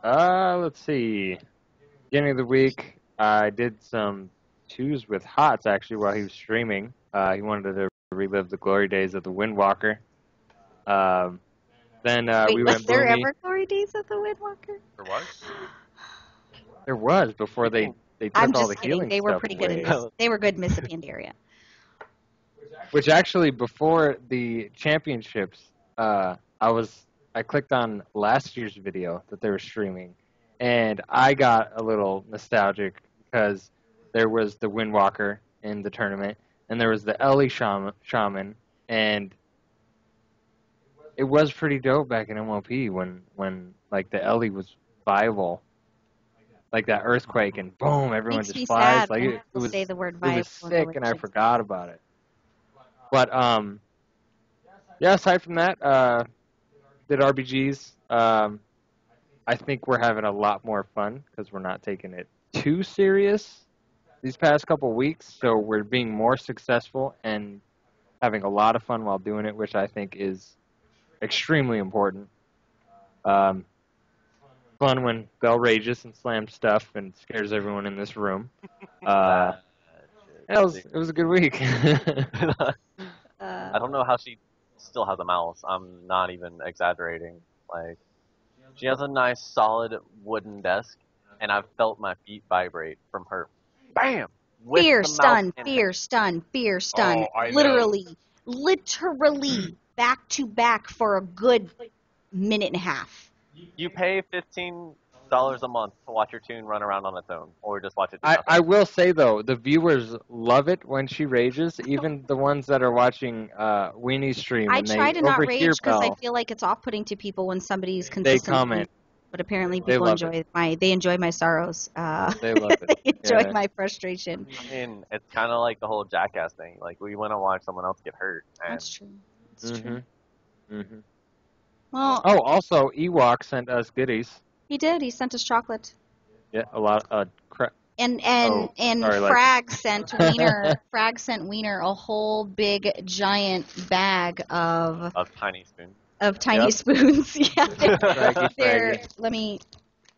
S5: Let's see. Beginning of the week, I did some twos with Hots, actually, while he was streaming. He wanted to relive the glory days of the Windwalker. Then
S3: Wait,
S5: we
S3: was
S5: went
S3: there
S5: boomy.
S3: ever glory days of the Windwalker?
S4: There was?
S5: There was, before they took
S3: I'm
S5: all
S3: just
S5: the
S3: kidding.
S5: healing
S3: They were
S5: stuff
S3: pretty good
S5: away.
S3: in this. They were good in Miss Pandaria.
S5: Which actually, before the championships, I clicked on last year's video that they were streaming, and I got a little nostalgic because there was the Windwalker in the tournament, and there was the Ellie Shaman, and it was pretty dope back in MLP when like the Ellie was viable, like that earthquake and boom, everyone
S3: Makes
S5: just
S3: me
S5: flies.
S3: sad
S5: Like
S3: when
S5: it
S3: people
S5: was
S3: say the word
S5: it
S3: viable
S5: was
S3: in
S5: sick, and I
S3: religion.
S5: forgot about it. But yeah. Aside from that, did RBGs. I think we're having a lot more fun because we're not taking it too serious these past couple weeks. So we're being more successful and having a lot of fun while doing it, which I think is extremely important. Fun when Bell rages and slams stuff and scares everyone in this room. It was a good week.
S6: I don't know how she still has a mouse. I'm not even exaggerating. Like, she has a nice, solid wooden desk, and I've felt my feet vibrate from her. Bam! With
S3: Fear,
S6: the mouse
S3: stun,
S6: in
S3: fear,
S6: it.
S3: stun, fear, stun.
S4: Oh, I know.
S3: Literally back to back for a good minute and a half.
S6: You pay $15 a month to watch your tune run around on its own, or just watch it do
S5: I
S6: nothing.
S5: will say, though, the viewers love it when she rages, even the ones that are watching Weenie stream,
S3: I
S5: and
S3: try
S5: they
S3: to not
S5: overhear
S3: rage because I
S5: Bell.
S3: feel like it's off-putting to people when somebody's
S5: They
S3: consistently.
S5: comment.
S3: But apparently
S5: They
S3: people
S5: love it.
S3: enjoy my sorrows.
S5: They love it.
S3: They enjoy
S5: Yeah.
S3: my frustration.
S6: I mean, it's kind of like the whole Jackass thing. Like, we want to watch someone else get hurt. And
S3: That's true. That's true.
S5: Mm-hmm.
S3: Well,
S5: Oh, also, Ewok sent us goodies.
S3: he did. He sent us chocolate.
S5: Yeah, a lot.
S3: And
S5: sorry, like-
S3: Frag sent Wiener. Frag sent Wiener a whole big giant bag of
S6: tiny spoons.
S3: tiny
S5: Yep.
S3: spoons. Yeah, they're
S5: Fraggy.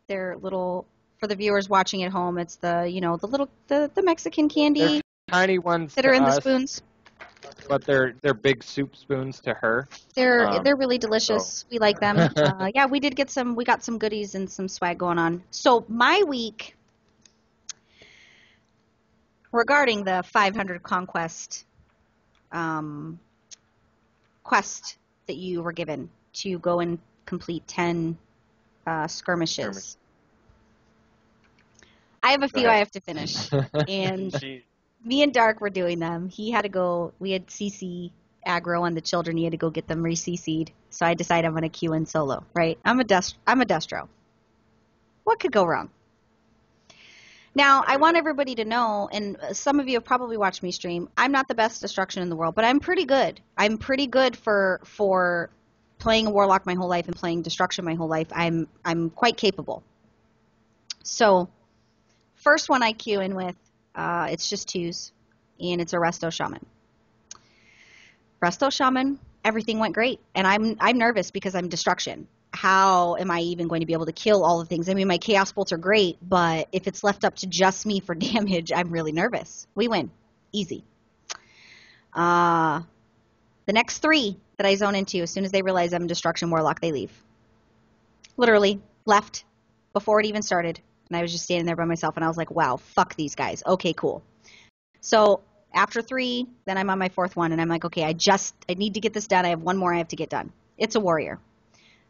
S3: they're little for the viewers watching at home. It's the Mexican candy
S5: They're tiny ones
S3: that
S5: to
S3: are in the
S5: us,
S3: spoons.
S5: but they're big soup spoons to her.
S3: They're really delicious. We like them. Yeah, we did get some. We got some goodies and some swag going on. So my week regarding the 500 conquest quest that you were given to go and complete 10 skirmishes. I have a few I have to finish, and me and Dark were doing them. He had to go. We had CC aggro on the children. He had to go get them re-CC'd. So I decided I'm going to queue in solo. Right? I'm a Destro. What could go wrong? Now, I want everybody to know, and some of you have probably watched me stream, I'm not the best destruction in the world, but I'm pretty good. I'm pretty good for playing a warlock my whole life and playing destruction my whole life. I'm quite capable. So, first one I queue in with, it's just twos, and it's a Resto Shaman. Resto Shaman, everything went great, and I'm nervous because I'm destruction. How am I even going to be able to kill all the things? I mean, my Chaos Bolts are great, but if it's left up to just me for damage, I'm really nervous. We win. Easy. The next 3 that I zone into, as soon as they realize I'm a Destruction Warlock, they leave. Literally, left before it even started. And I was just standing there by myself, and I was like, wow, fuck these guys. Okay, cool. So after 3, then I'm on my 4th one, and I'm like, okay, I need to get this done. I have one more I have to get done. It's a warrior.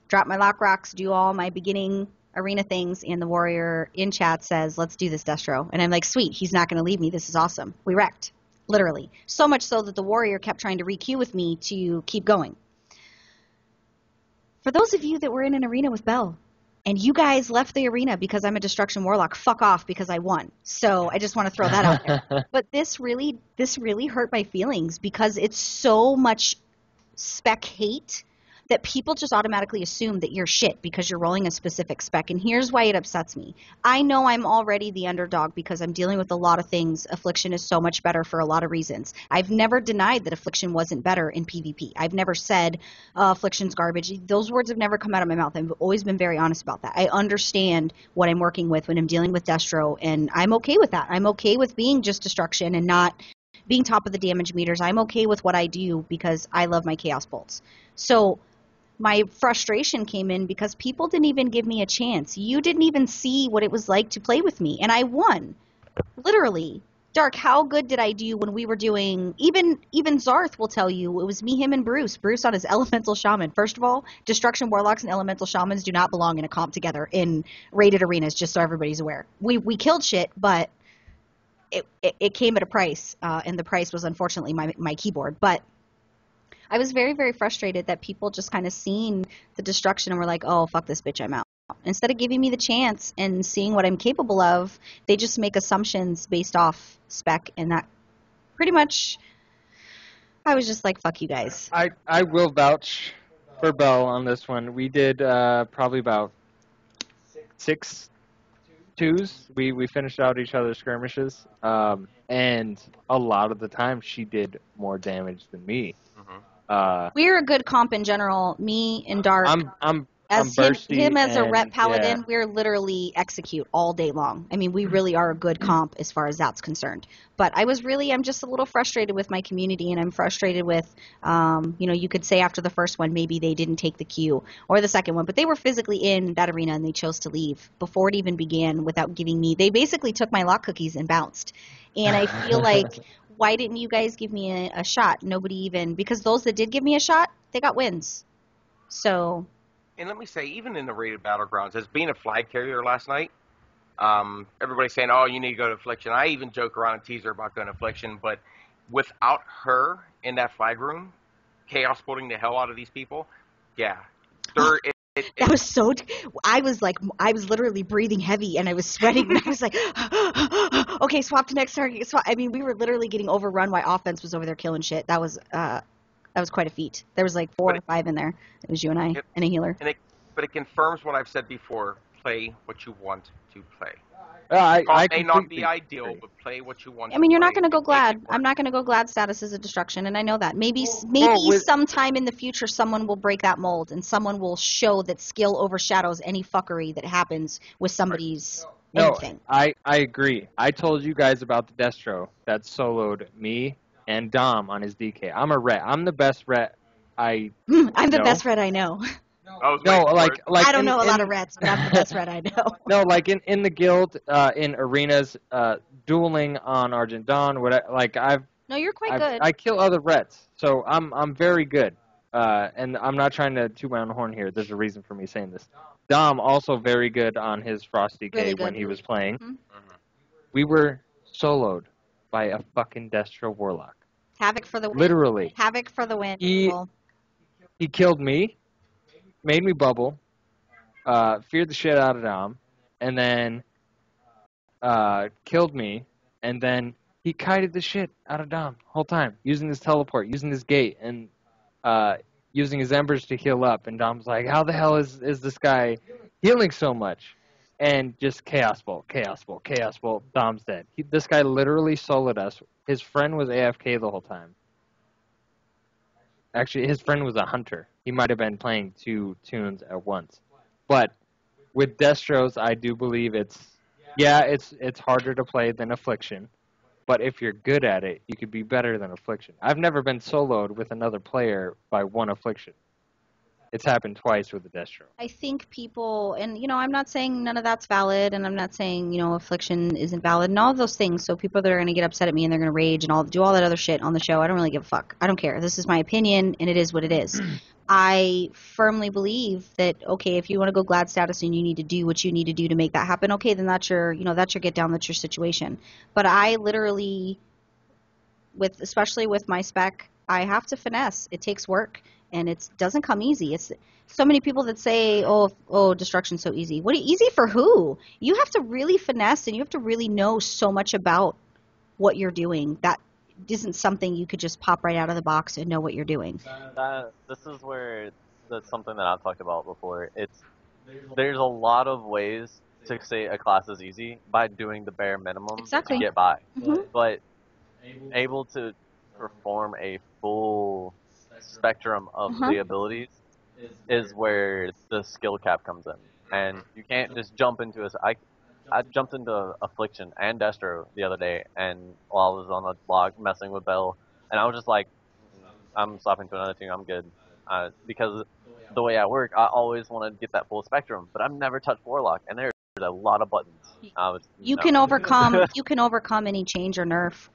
S3: Drop my lock rocks, do all my beginning arena things, and the warrior in chat says, let's do this, Destro. And I'm like, sweet, he's not going to leave me. This is awesome. We wrecked. Literally. So much so that the warrior kept trying to re-queue with me to keep going. For those of you that were in an arena with Bell, and you guys left the arena because I'm a Destruction Warlock, fuck off because I won. So I just want to throw that out there. But this really hurt my feelings because it's so much spec hate that people just automatically assume that you're shit because you're rolling a specific spec. And here's why it upsets me. I know I'm already the underdog because I'm dealing with a lot of things. Affliction is so much better for a lot of reasons. I've never denied that Affliction wasn't better in PvP. I've never said Affliction's garbage. Those words have never come out of my mouth. I've always been very honest about that. I understand what I'm working with when I'm dealing with Destro, and I'm okay with that. I'm okay with being just Destruction and not being top of the damage meters. I'm okay with what I do because I love my Chaos Bolts. So my frustration came in because people didn't even give me a chance. You didn't even see what it was like to play with me, and I won. Literally. Dark, how good did I do when we were doing, even Zarth will tell you, it was me, him, and Bruce. Bruce on his Elemental Shaman. First of all, Destruction Warlocks and Elemental Shamans do not belong in a comp together in rated arenas, just so everybody's aware. We killed shit, but it came at a price, and the price was unfortunately my keyboard. But I was very, very frustrated that people just kind of seen the destruction and were like, oh, fuck this bitch, I'm out. Instead of giving me the chance and seeing what I'm capable of, they just make assumptions based off spec, and that pretty much, I was just like, fuck you guys.
S5: I will vouch for Bell on this one. We did probably about 6 twos. We finished out each other's skirmishes, and a lot of the time she did more damage than me.
S3: We're a good comp in general. Me and Dark.
S5: I'm
S3: As
S5: bursty
S3: him as a rep
S5: and,
S3: paladin,
S5: yeah.
S3: we're literally execute all day long. I mean, we really are a good comp as far as that's concerned. But I'm just a little frustrated with my community, and I'm frustrated with, you could say after the first one, maybe they didn't take the queue, or the second one, but they were physically in that arena and they chose to leave before it even began without giving me, they basically took my lock cookies and bounced. And I feel like, why didn't you guys give me a shot? Nobody even, because those that did give me a shot, they got wins. So...
S4: And let me say, even in the rated battlegrounds, as being a flag carrier last night, everybody's saying, oh, you need to go to Affliction. I even joke around and tease her about going to Affliction, but without her in that flag room, chaos pulling the hell out of these people, yeah.
S3: That was so... I was literally breathing heavy, and I was sweating, and I was like, okay, swap to next target. I mean, we were literally getting overrun while offense was over there killing shit. That was quite a feat. There was like 4 or 5 in there. It was you and I and a healer.
S4: But it confirms what I've said before. Play what you want to play.
S5: I
S4: may not be ideal, but play what you want to play.
S3: I mean, you're not going to go glad. I'm not going to go glad status is a destruction, and I know that. Maybe sometime in the future someone will break that mold, and someone will show that skill overshadows any fuckery that happens with somebody's anything.
S5: I agree. I told you guys about the Destro that soloed me and Dom on his DK. I'm a ret. I'm the best ret I'm the
S3: best ret I know.
S4: I
S3: don't know a lot of rets, but I'm the best ret I know.
S5: No, like in the guild, in arenas, dueling on Argent Dawn,
S3: No, you're quite good.
S5: I kill other rets, so I'm very good. And I'm not trying to toot my own horn here. There's a reason for me saying this. Dom also very good on his Frost DK
S3: really
S5: when he was playing.
S3: Mm-hmm.
S5: We were soloed by a fucking Destro Warlock.
S3: Havoc for the win.
S5: Literally.
S3: Havoc for the win.
S5: He killed me, made me bubble, feared the shit out of Dom, and then killed me, and then he kited the shit out of Dom the whole time, using his teleport, using his gate, and using his embers to heal up. And Dom's like, how the hell is this guy healing so much? And just chaos bolt. Dom's dead. This guy literally soloed us. His friend was AFK the whole time. Actually, his friend was a hunter. He might have been playing 2 tunes at once. But with Destros, I do believe it's harder to play than Affliction. But if you're good at it, you could be better than Affliction. I've never been soloed with another player by 1 Affliction. It's happened twice with the Destro.
S3: I think people, and I'm not saying none of that's valid, and I'm not saying Affliction isn't valid, and all of those things. So people that are going to get upset at me and they're going to rage and do all that other shit on the show, I don't really give a fuck. I don't care. This is my opinion, and it is what it is. I firmly believe that if you want to go glad status and you need to do what you need to do to make that happen, okay, then that's your get down, that's your situation. But I literally, especially with my spec, I have to finesse. It takes work. And it doesn't come easy. It's so many people that say, oh, destruction's so easy. Easy for who? You have to really finesse, and you have to really know so much about what you're doing. That isn't something you could just pop right out of the box and know what you're doing.
S6: This is where that's something that I've talked about before. There's a lot of ways to say a class is easy by doing the bare minimum to get by.
S3: Mm-hmm.
S6: But able to perform a full spectrum of the abilities is where the skill cap comes in, and you can't just jump into I jumped into Affliction and Destro the other day, and while I was on the blog messing with Bell, and I was just like, I'm swapping to another team, I'm good, because the way I work, I always want to get that full spectrum, but I've never touched Warlock, and there's a lot of buttons.
S3: You can overcome any change or nerf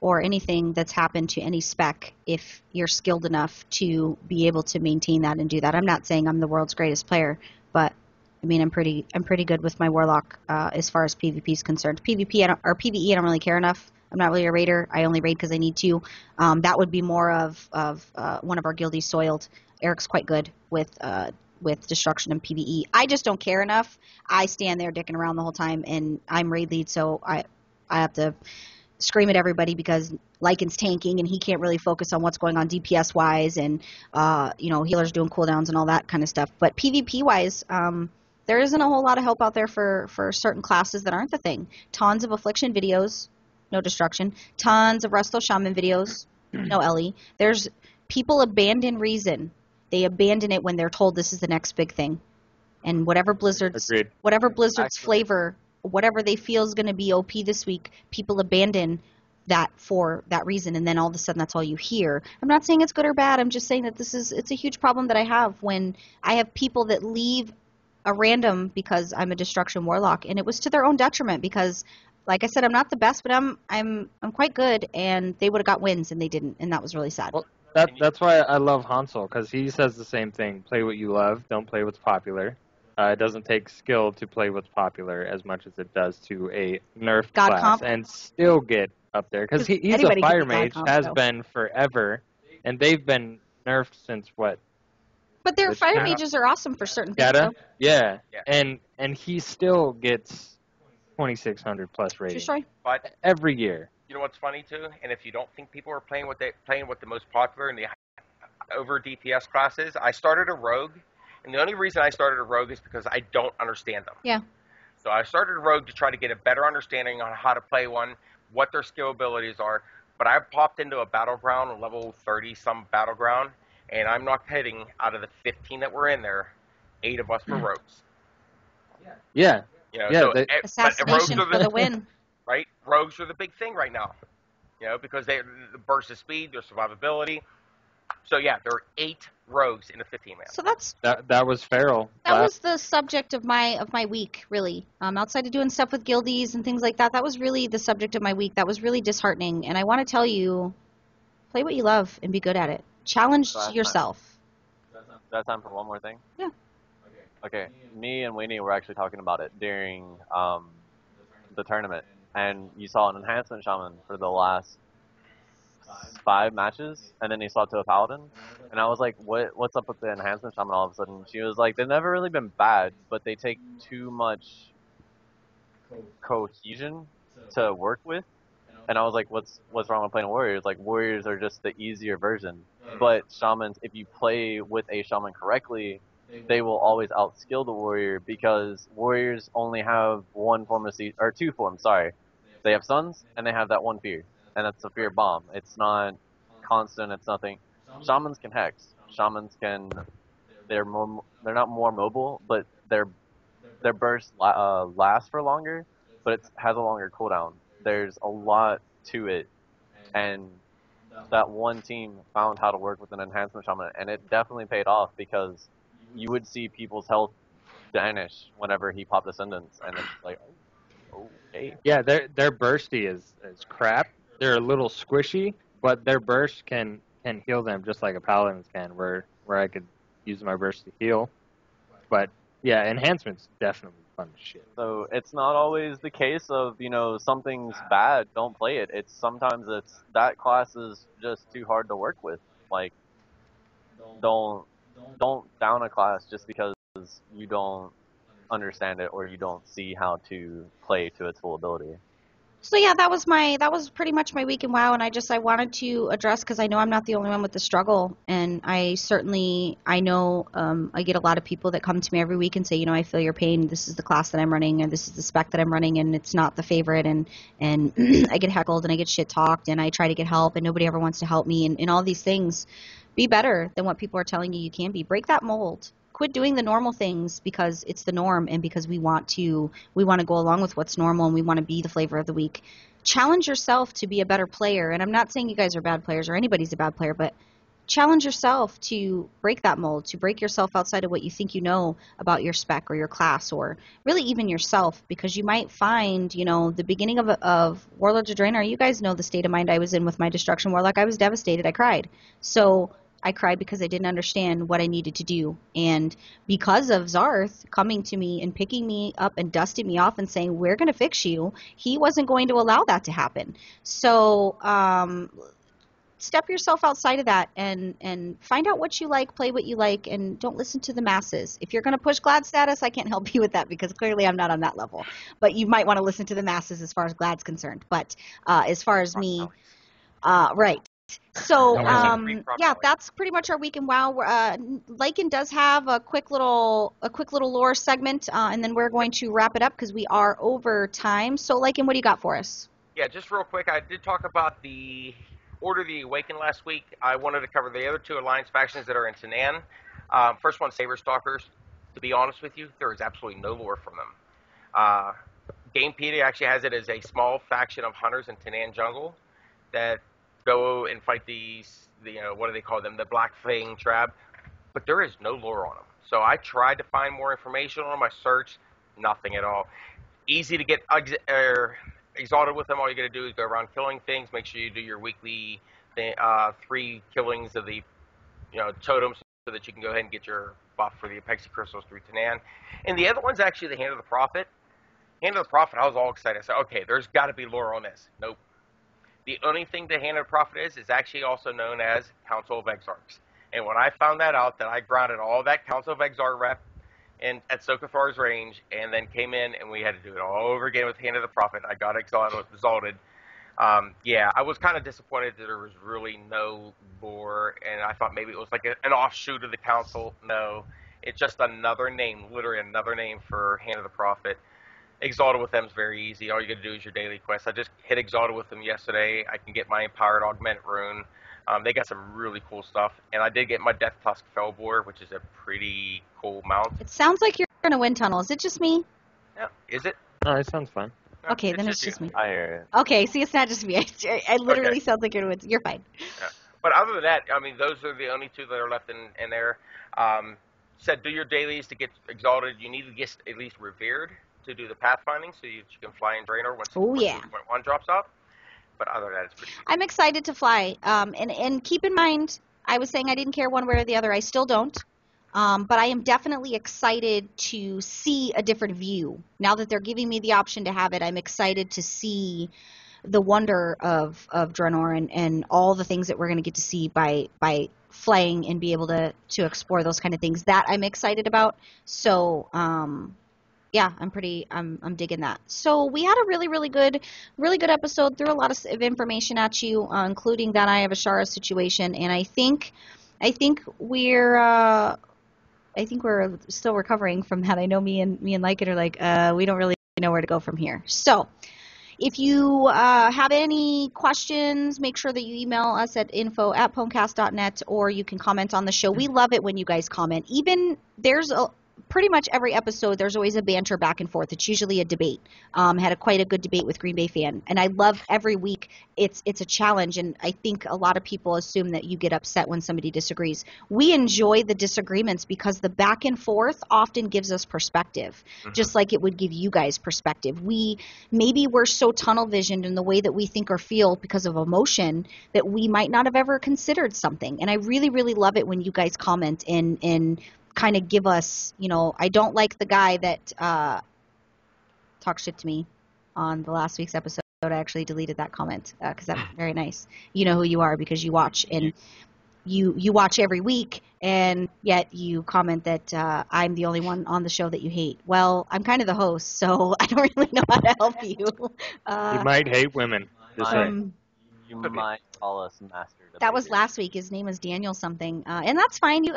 S3: or anything that's happened to any spec if you're skilled enough to be able to maintain that and do that. I'm not saying I'm the world's greatest player, but I mean I'm pretty good with my Warlock as far as PvP is concerned. PvE I don't really care enough I'm not really a raider. I only raid because I need to. That would be more of one of our guildies, Soiled. Eric's quite good with destruction and PvE. I just don't care enough. I stand there dicking around the whole time, and I'm raid lead, so I have to scream at everybody because Lycan's tanking, and he can't really focus on what's going on DPS wise, and healers doing cooldowns and all that kind of stuff. But PvP wise, there isn't a whole lot of help out there for certain classes that aren't the thing. Tons of affliction videos, no destruction. Tons of Resto Shaman videos, no Ellie. There's people abandon reason. They abandon it when they're told this is the next big thing. And whatever Blizzard's flavor, whatever they feel is going to be OP this week, people abandon that for that reason, and then all of a sudden that's all you hear. I'm not saying it's good or bad. I'm just saying that it's a huge problem that I have when I have people that leave a random because I'm a destruction warlock, and it was to their own detriment because, like I said, I'm not the best, but I'm quite good, and they would have got wins and they didn't, and that was really sad.
S5: Well, that's why I love Hansel, because he says the same thing. Play what you love, don't play what's popular. It doesn't take skill to play what's popular as much as it does to a nerf
S3: God
S5: class
S3: comp.
S5: and still get up there. Because he's a fire mage, has been forever, and they've been nerfed since what?
S3: But their fire mages are awesome for certain things.
S5: Yeah. And he still gets 2,600 plus rating
S4: But
S5: every year.
S4: You know what's funny too? And if you don't think people are playing what the most popular and the over DPS classes, I started a rogue, and the only reason I started a rogue is because I don't understand them.
S3: Yeah.
S4: So I started a rogue to try to get a better understanding on how to play one, what their skill abilities are. But I popped into a battleground, level 30 some battleground, and I'm not hitting out of the 15 that were in there, 8 of us were rogues.
S5: Yeah.
S4: You know,
S5: Yeah,
S3: assassination for the win.
S4: Right? Rogues are the big thing right now. You know, because they the burst of speed, their survivability. So yeah, there are 8 rogues in a 15-man.
S3: So
S5: that was feral.
S3: That was the subject of my week, really. Outside of doing stuff with guildies and things like that, that was really the subject of my week. That was really disheartening. And I want to tell you, play what you love and be good at it. Challenge yourself.
S6: Is that time for one more thing?
S3: Yeah.
S6: Okay. Me and Winnie were actually talking about it during the tournament, and you saw an enhancement shaman for the last 5 matches, and then you saw to a paladin, and I was like, what's up with the enhancement shaman all of a sudden? She was like, they've never really been bad, but they take too much cohesion to work with. And I was like, what's wrong with playing warriors? Like, warriors are just the easier version. But shamans, if you play with a shaman correctly, they will always outskill the warrior, because warriors only have one form of or 2 forms, sorry. They have suns, and they have that one fear, and that's a fear bomb. It's not constant, it's nothing. Shamans can hex. Shamans can, they're not more mobile, but their bursts last for longer, but it has a longer cooldown. There's a lot to it, and that one team found how to work with an enhancement shaman, and it definitely paid off, because you would see people's health vanish whenever he popped Ascendance, and it's like, oh, okay.
S5: Yeah, their bursty is crap. They're a little squishy, but their burst can heal them just like a paladin's can, where I could use my burst to heal. But yeah, enhancement's definitely fun as shit.
S6: So it's not always the case of, something's bad, don't play it. Sometimes that class is just too hard to work with. Like, don't down a class just because you don't understand it or you don't see how to play to its full ability.
S3: So yeah, that was pretty much my week in WoW, and I wanted to address, because I know I'm not the only one with the struggle, and I know I get a lot of people that come to me every week and say, I feel your pain, this is the class that I'm running, and this is the spec that I'm running, and it's not the favorite, and I get heckled, and I get shit talked, and I try to get help, and nobody ever wants to help me, and all these things. Be better than what people are telling you can be. Break that mold. Quit doing the normal things because it's the norm, and because we want to go along with what's normal, and we want to be the flavor of the week. Challenge yourself to be a better player, and I'm not saying you guys are bad players or anybody's a bad player, but challenge yourself to break that mold, to break yourself outside of what you think you know about your spec or your class, or really even yourself, because you might find, the beginning of Warlords of Draenor, you guys know the state of mind I was in with my Destruction Warlock. I was devastated. I cried. So I cried because I didn't understand what I needed to do. And because of Zarth coming to me and picking me up and dusting me off and saying, we're going to fix you, he wasn't going to allow that to happen. So step yourself outside of that and find out what you like, play what you like, and don't listen to the masses. If you're going to push Glad status, I can't help you with that because clearly I'm not on that level. But you might want to listen to the masses as far as Glad's concerned. But as far as me, right. So, yeah, that's pretty much our week in WoW. Lycan does have a quick little lore segment, and then we're going to wrap it up because we are over time. So, Lycan, what do you got for us?
S4: Yeah, just real quick, I did talk about the Order of the Awakened last week. I wanted to cover the other two Alliance factions that are in Tanan. First one, Saber Stalkers. To be honest with you, there is absolutely no lore from them. Gamepedia actually has it as a small faction of hunters in Tanan Jungle that go and fight these, what do they call them, the Black Fang Trab. But there is no lore on them. So I tried to find more information on them. I searched, nothing at all. Easy to get exalted with them. All you got to do is go around killing things. Make sure you do your weekly 3 killings of the totems so that you can go ahead and get your buff for the Apexi Crystals through Tanan. And the other one's actually the Hand of the Prophet. Hand of the Prophet, I was all excited. I said, okay, there's got to be lore on this. Nope. The only thing the Hand of the Prophet is actually also known as Council of Exarchs. And when I found that out, that I grounded all that Council of Exarch rep at Sokathar's range, and then came in and we had to do it all over again with Hand of the Prophet. I got exalted. Yeah, I was kind of disappointed that there was really no lore, and I thought maybe it was like an offshoot of the Council. No, it's just another name, literally another name for Hand of the Prophet. Exalted with them is very easy. All you got to do is your daily quest. I just hit Exalted with them yesterday. I can get my Empowered Augmented Rune. They got some really cool stuff. And I did get my Death Tusk Fellbore, which is a pretty cool mount.
S3: It sounds like you're in a wind tunnel. Is it just me?
S4: Yeah. Is it?
S5: No, it sounds fine.
S3: Okay, then it's just me.
S6: I hear it.
S3: Okay, see, it's not just me. I literally sounds like you're in a wind. You're fine.
S4: Yeah. But other than that, I mean, those are the only two that are left in there. Said do your dailies to get exalted. You need to get at least revered to do the pathfinding, so you can fly in Draenor once 2.1 drops off. But other than that, it's pretty easy.
S3: I'm excited to fly. And keep in mind, I was saying I didn't care one way or the other. I still don't. But I am definitely excited to see a different view. Now that they're giving me the option to have it, I'm excited to see the wonder of Draenor and all the things that we're going to get to see by flying and be able to explore those kind of things. That I'm excited about. So, yeah, I'm digging that. So we had a really good episode. Threw a lot of information at you, including that Eye of Azshara situation. And I think we're still recovering from that. I know me and Lycan are like, we don't really know where to go from here. So if you have any questions, make sure that you email us at info@pomecast.net, or you can comment on the show. We love it when you guys comment. Even pretty much every episode, there's always a banter back and forth. It's usually a debate. Had quite a good debate with Green Bay Fan, and I love every week. It's a challenge, and I think a lot of people assume that you get upset when somebody disagrees. We enjoy the disagreements because the back and forth often gives us perspective, just like it would give you guys perspective. Maybe we're so tunnel visioned in the way that we think or feel because of emotion that we might not have ever considered something. And I really love it when you guys comment and kind of give us, I don't like the guy that talked shit to me on the last week's episode. I actually deleted that comment because that's very nice. You know who you are because you watch, and you watch every week, and yet you comment that I'm the only one on the show that you hate. Well, I'm kind of the host, so I don't really know how to help you.
S5: You might hate women.
S6: You might call us master.
S3: That was last week. His name is Daniel something, and that's fine. You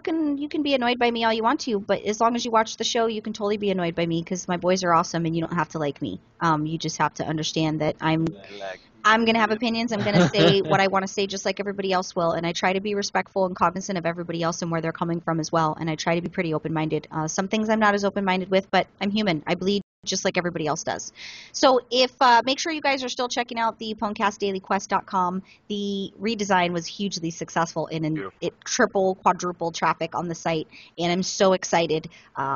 S3: can be annoyed by me all you want to, but as long as you watch the show, you can totally be annoyed by me because my boys are awesome, and you don't have to like me. You just have to understand that I'm gonna have opinions. I'm gonna say what I want to say, just like everybody else will, and I try to be respectful and cognizant of everybody else and where they're coming from as well. And I try to be pretty open-minded. Some things I'm not as open-minded with, but I'm human. I bleed. just like everybody else does. So if make sure you guys are still checking out the PwnCastDailyQuest.com. The redesign was hugely successful it triple, quadruple traffic on the site, and I'm so excited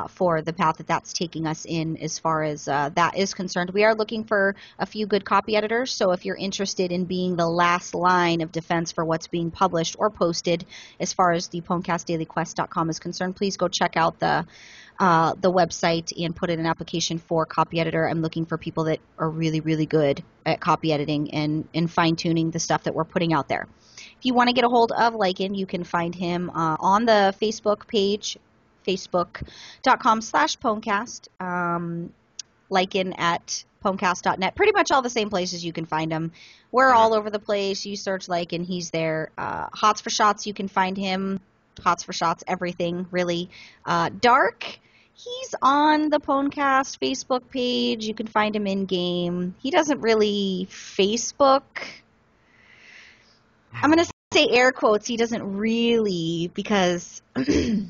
S3: for the path that's taking us in as far as that is concerned. We are looking for a few good copy editors, so if you're interested in being the last line of defense for what's being published or posted as far as the PwnCastDailyQuest.com is concerned, please go check out the website and put in an application for copy editor. I'm looking for people that are really, really good at copy editing and fine-tuning the stuff that we're putting out there. If you want to get a hold of Lycan, you can find him on the Facebook page, facebook.com/Pwncast, Lycan at pwncast.net. Pretty much all the same places you can find him. We're all over the place. You search Lycan, he's there. Hots for Shots, you can find him. Hots for Shots, everything, really. Dark, he's on the Pwncast Facebook page. You can find him in-game. He doesn't really Facebook. I'm going to say air quotes. He doesn't really, because it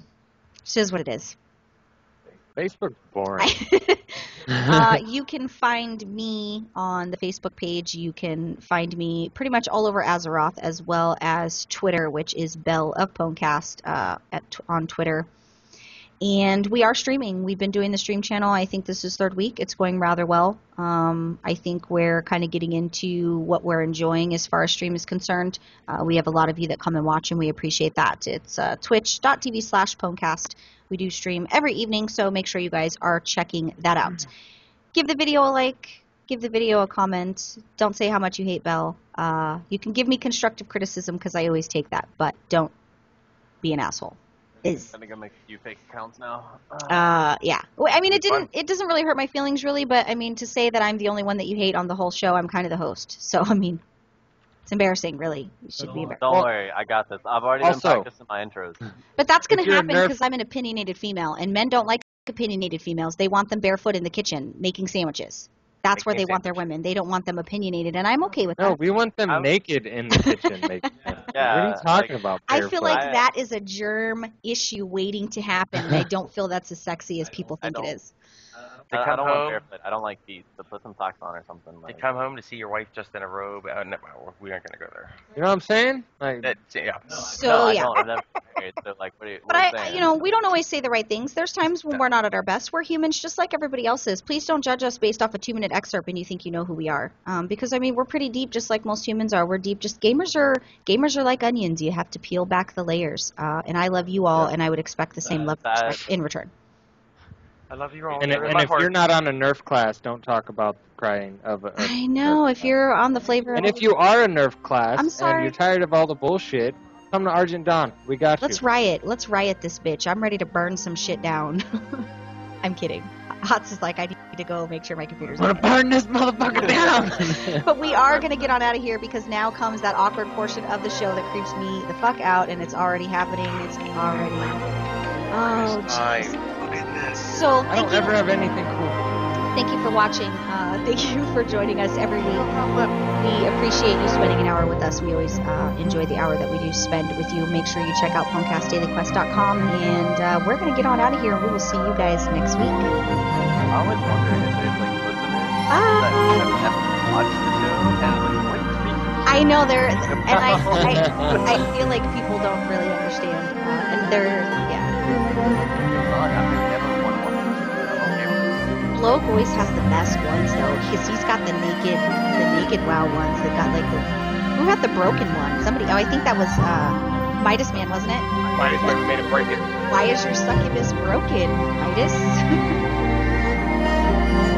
S3: is what it is.
S5: Facebook's boring.
S3: You can find me on the Facebook page. You can find me pretty much all over Azeroth, as well as Twitter, which is Belle of Pwncast on Twitter. And we are streaming. We've been doing the stream channel. I think this is 3rd week. It's going rather well. I think we're kind of getting into what we're enjoying as far as stream is concerned. We have a lot of you that come and watch, and we appreciate that. It's twitch.tv/Pwncast. We do stream every evening, so make sure you guys are checking that out. Give the video a like. Give the video a comment. Don't say how much you hate Belle. You can give me constructive criticism, because I always take that, but don't be an asshole.
S6: I think I'm making you fake accounts now.
S3: Yeah. Well, I mean, it doesn't really hurt my feelings, really, but, I mean, to say that I'm the only one that you hate on the whole show, I'm kind of the host. So, I mean, it's embarrassing, really. You should be embarrassed.
S6: Don't worry, I got this. I've already been practicing my intros.
S3: But that's going to happen because I'm an opinionated female, and men don't like opinionated females. They want them barefoot in the kitchen making sandwiches. That's where they want their women. They don't want them opinionated, and I'm okay with that.
S5: No, we want them naked in the kitchen making sandwiches. Yeah, what are you talking about?
S3: I feel like that is a germ issue waiting to happen, and I don't feel that's as sexy as people think it is.
S6: I don't want barefoot. I don't like feet, so put some socks on or something.
S4: You come home to see your wife just in a robe. No, we aren't going to go there.
S5: You know what I'm saying? Like,
S4: yeah.
S3: So, yeah.
S6: I've never been married, so, like, what are you
S3: saying? You know, we don't always say the right things. There's times when we're not at our best. We're humans just like everybody else is. Please don't judge us based off a 2-minute excerpt and you think you know who we are. Because, I mean, we're pretty deep just like most humans are. We're deep. Just gamers are like onions. You have to peel back the layers. And I love you all, and I would expect the same love in return.
S4: I love you all.
S5: And if you're not on a Nerf class, don't talk about crying of a
S3: I know,
S5: Nerf
S3: if you're on the flavor.
S5: And if you are a Nerf class
S3: I'm sorry.
S5: and you're tired of all the bullshit, come to Argent Dawn. We got
S3: Let's riot. Let's riot this bitch. I'm ready to burn some shit down. I'm kidding. Hots is like, I need to go make sure my computer's
S5: I'm gonna burn this motherfucker down.
S3: But we are gonna get on out of here, because now comes that awkward portion of the show that creeps me the fuck out, and it's already happening. It's already... Oh, jeez. So,
S5: I don't ever have anything cool.
S3: Thank you for watching. Thank you for joining us every week. We appreciate you spending an hour with us. We always enjoy the hour that we do spend with you. Make sure you check out PwnCastDailyQuest.com, and we're going to get on out of here, and we will see you guys next week.
S6: I always wondered if there's, like, listeners that have watched the show and, like, what are you speaking?
S3: I know there, and I feel like people don't really understand, and they're, yeah. Bloke always has the best ones though, because he's got the naked WoW ones that got like who had the broken one? Somebody. Oh, I think that was Midas Man, wasn't it?
S4: Midas Man made it break it.
S3: Why is your succubus broken, Midas?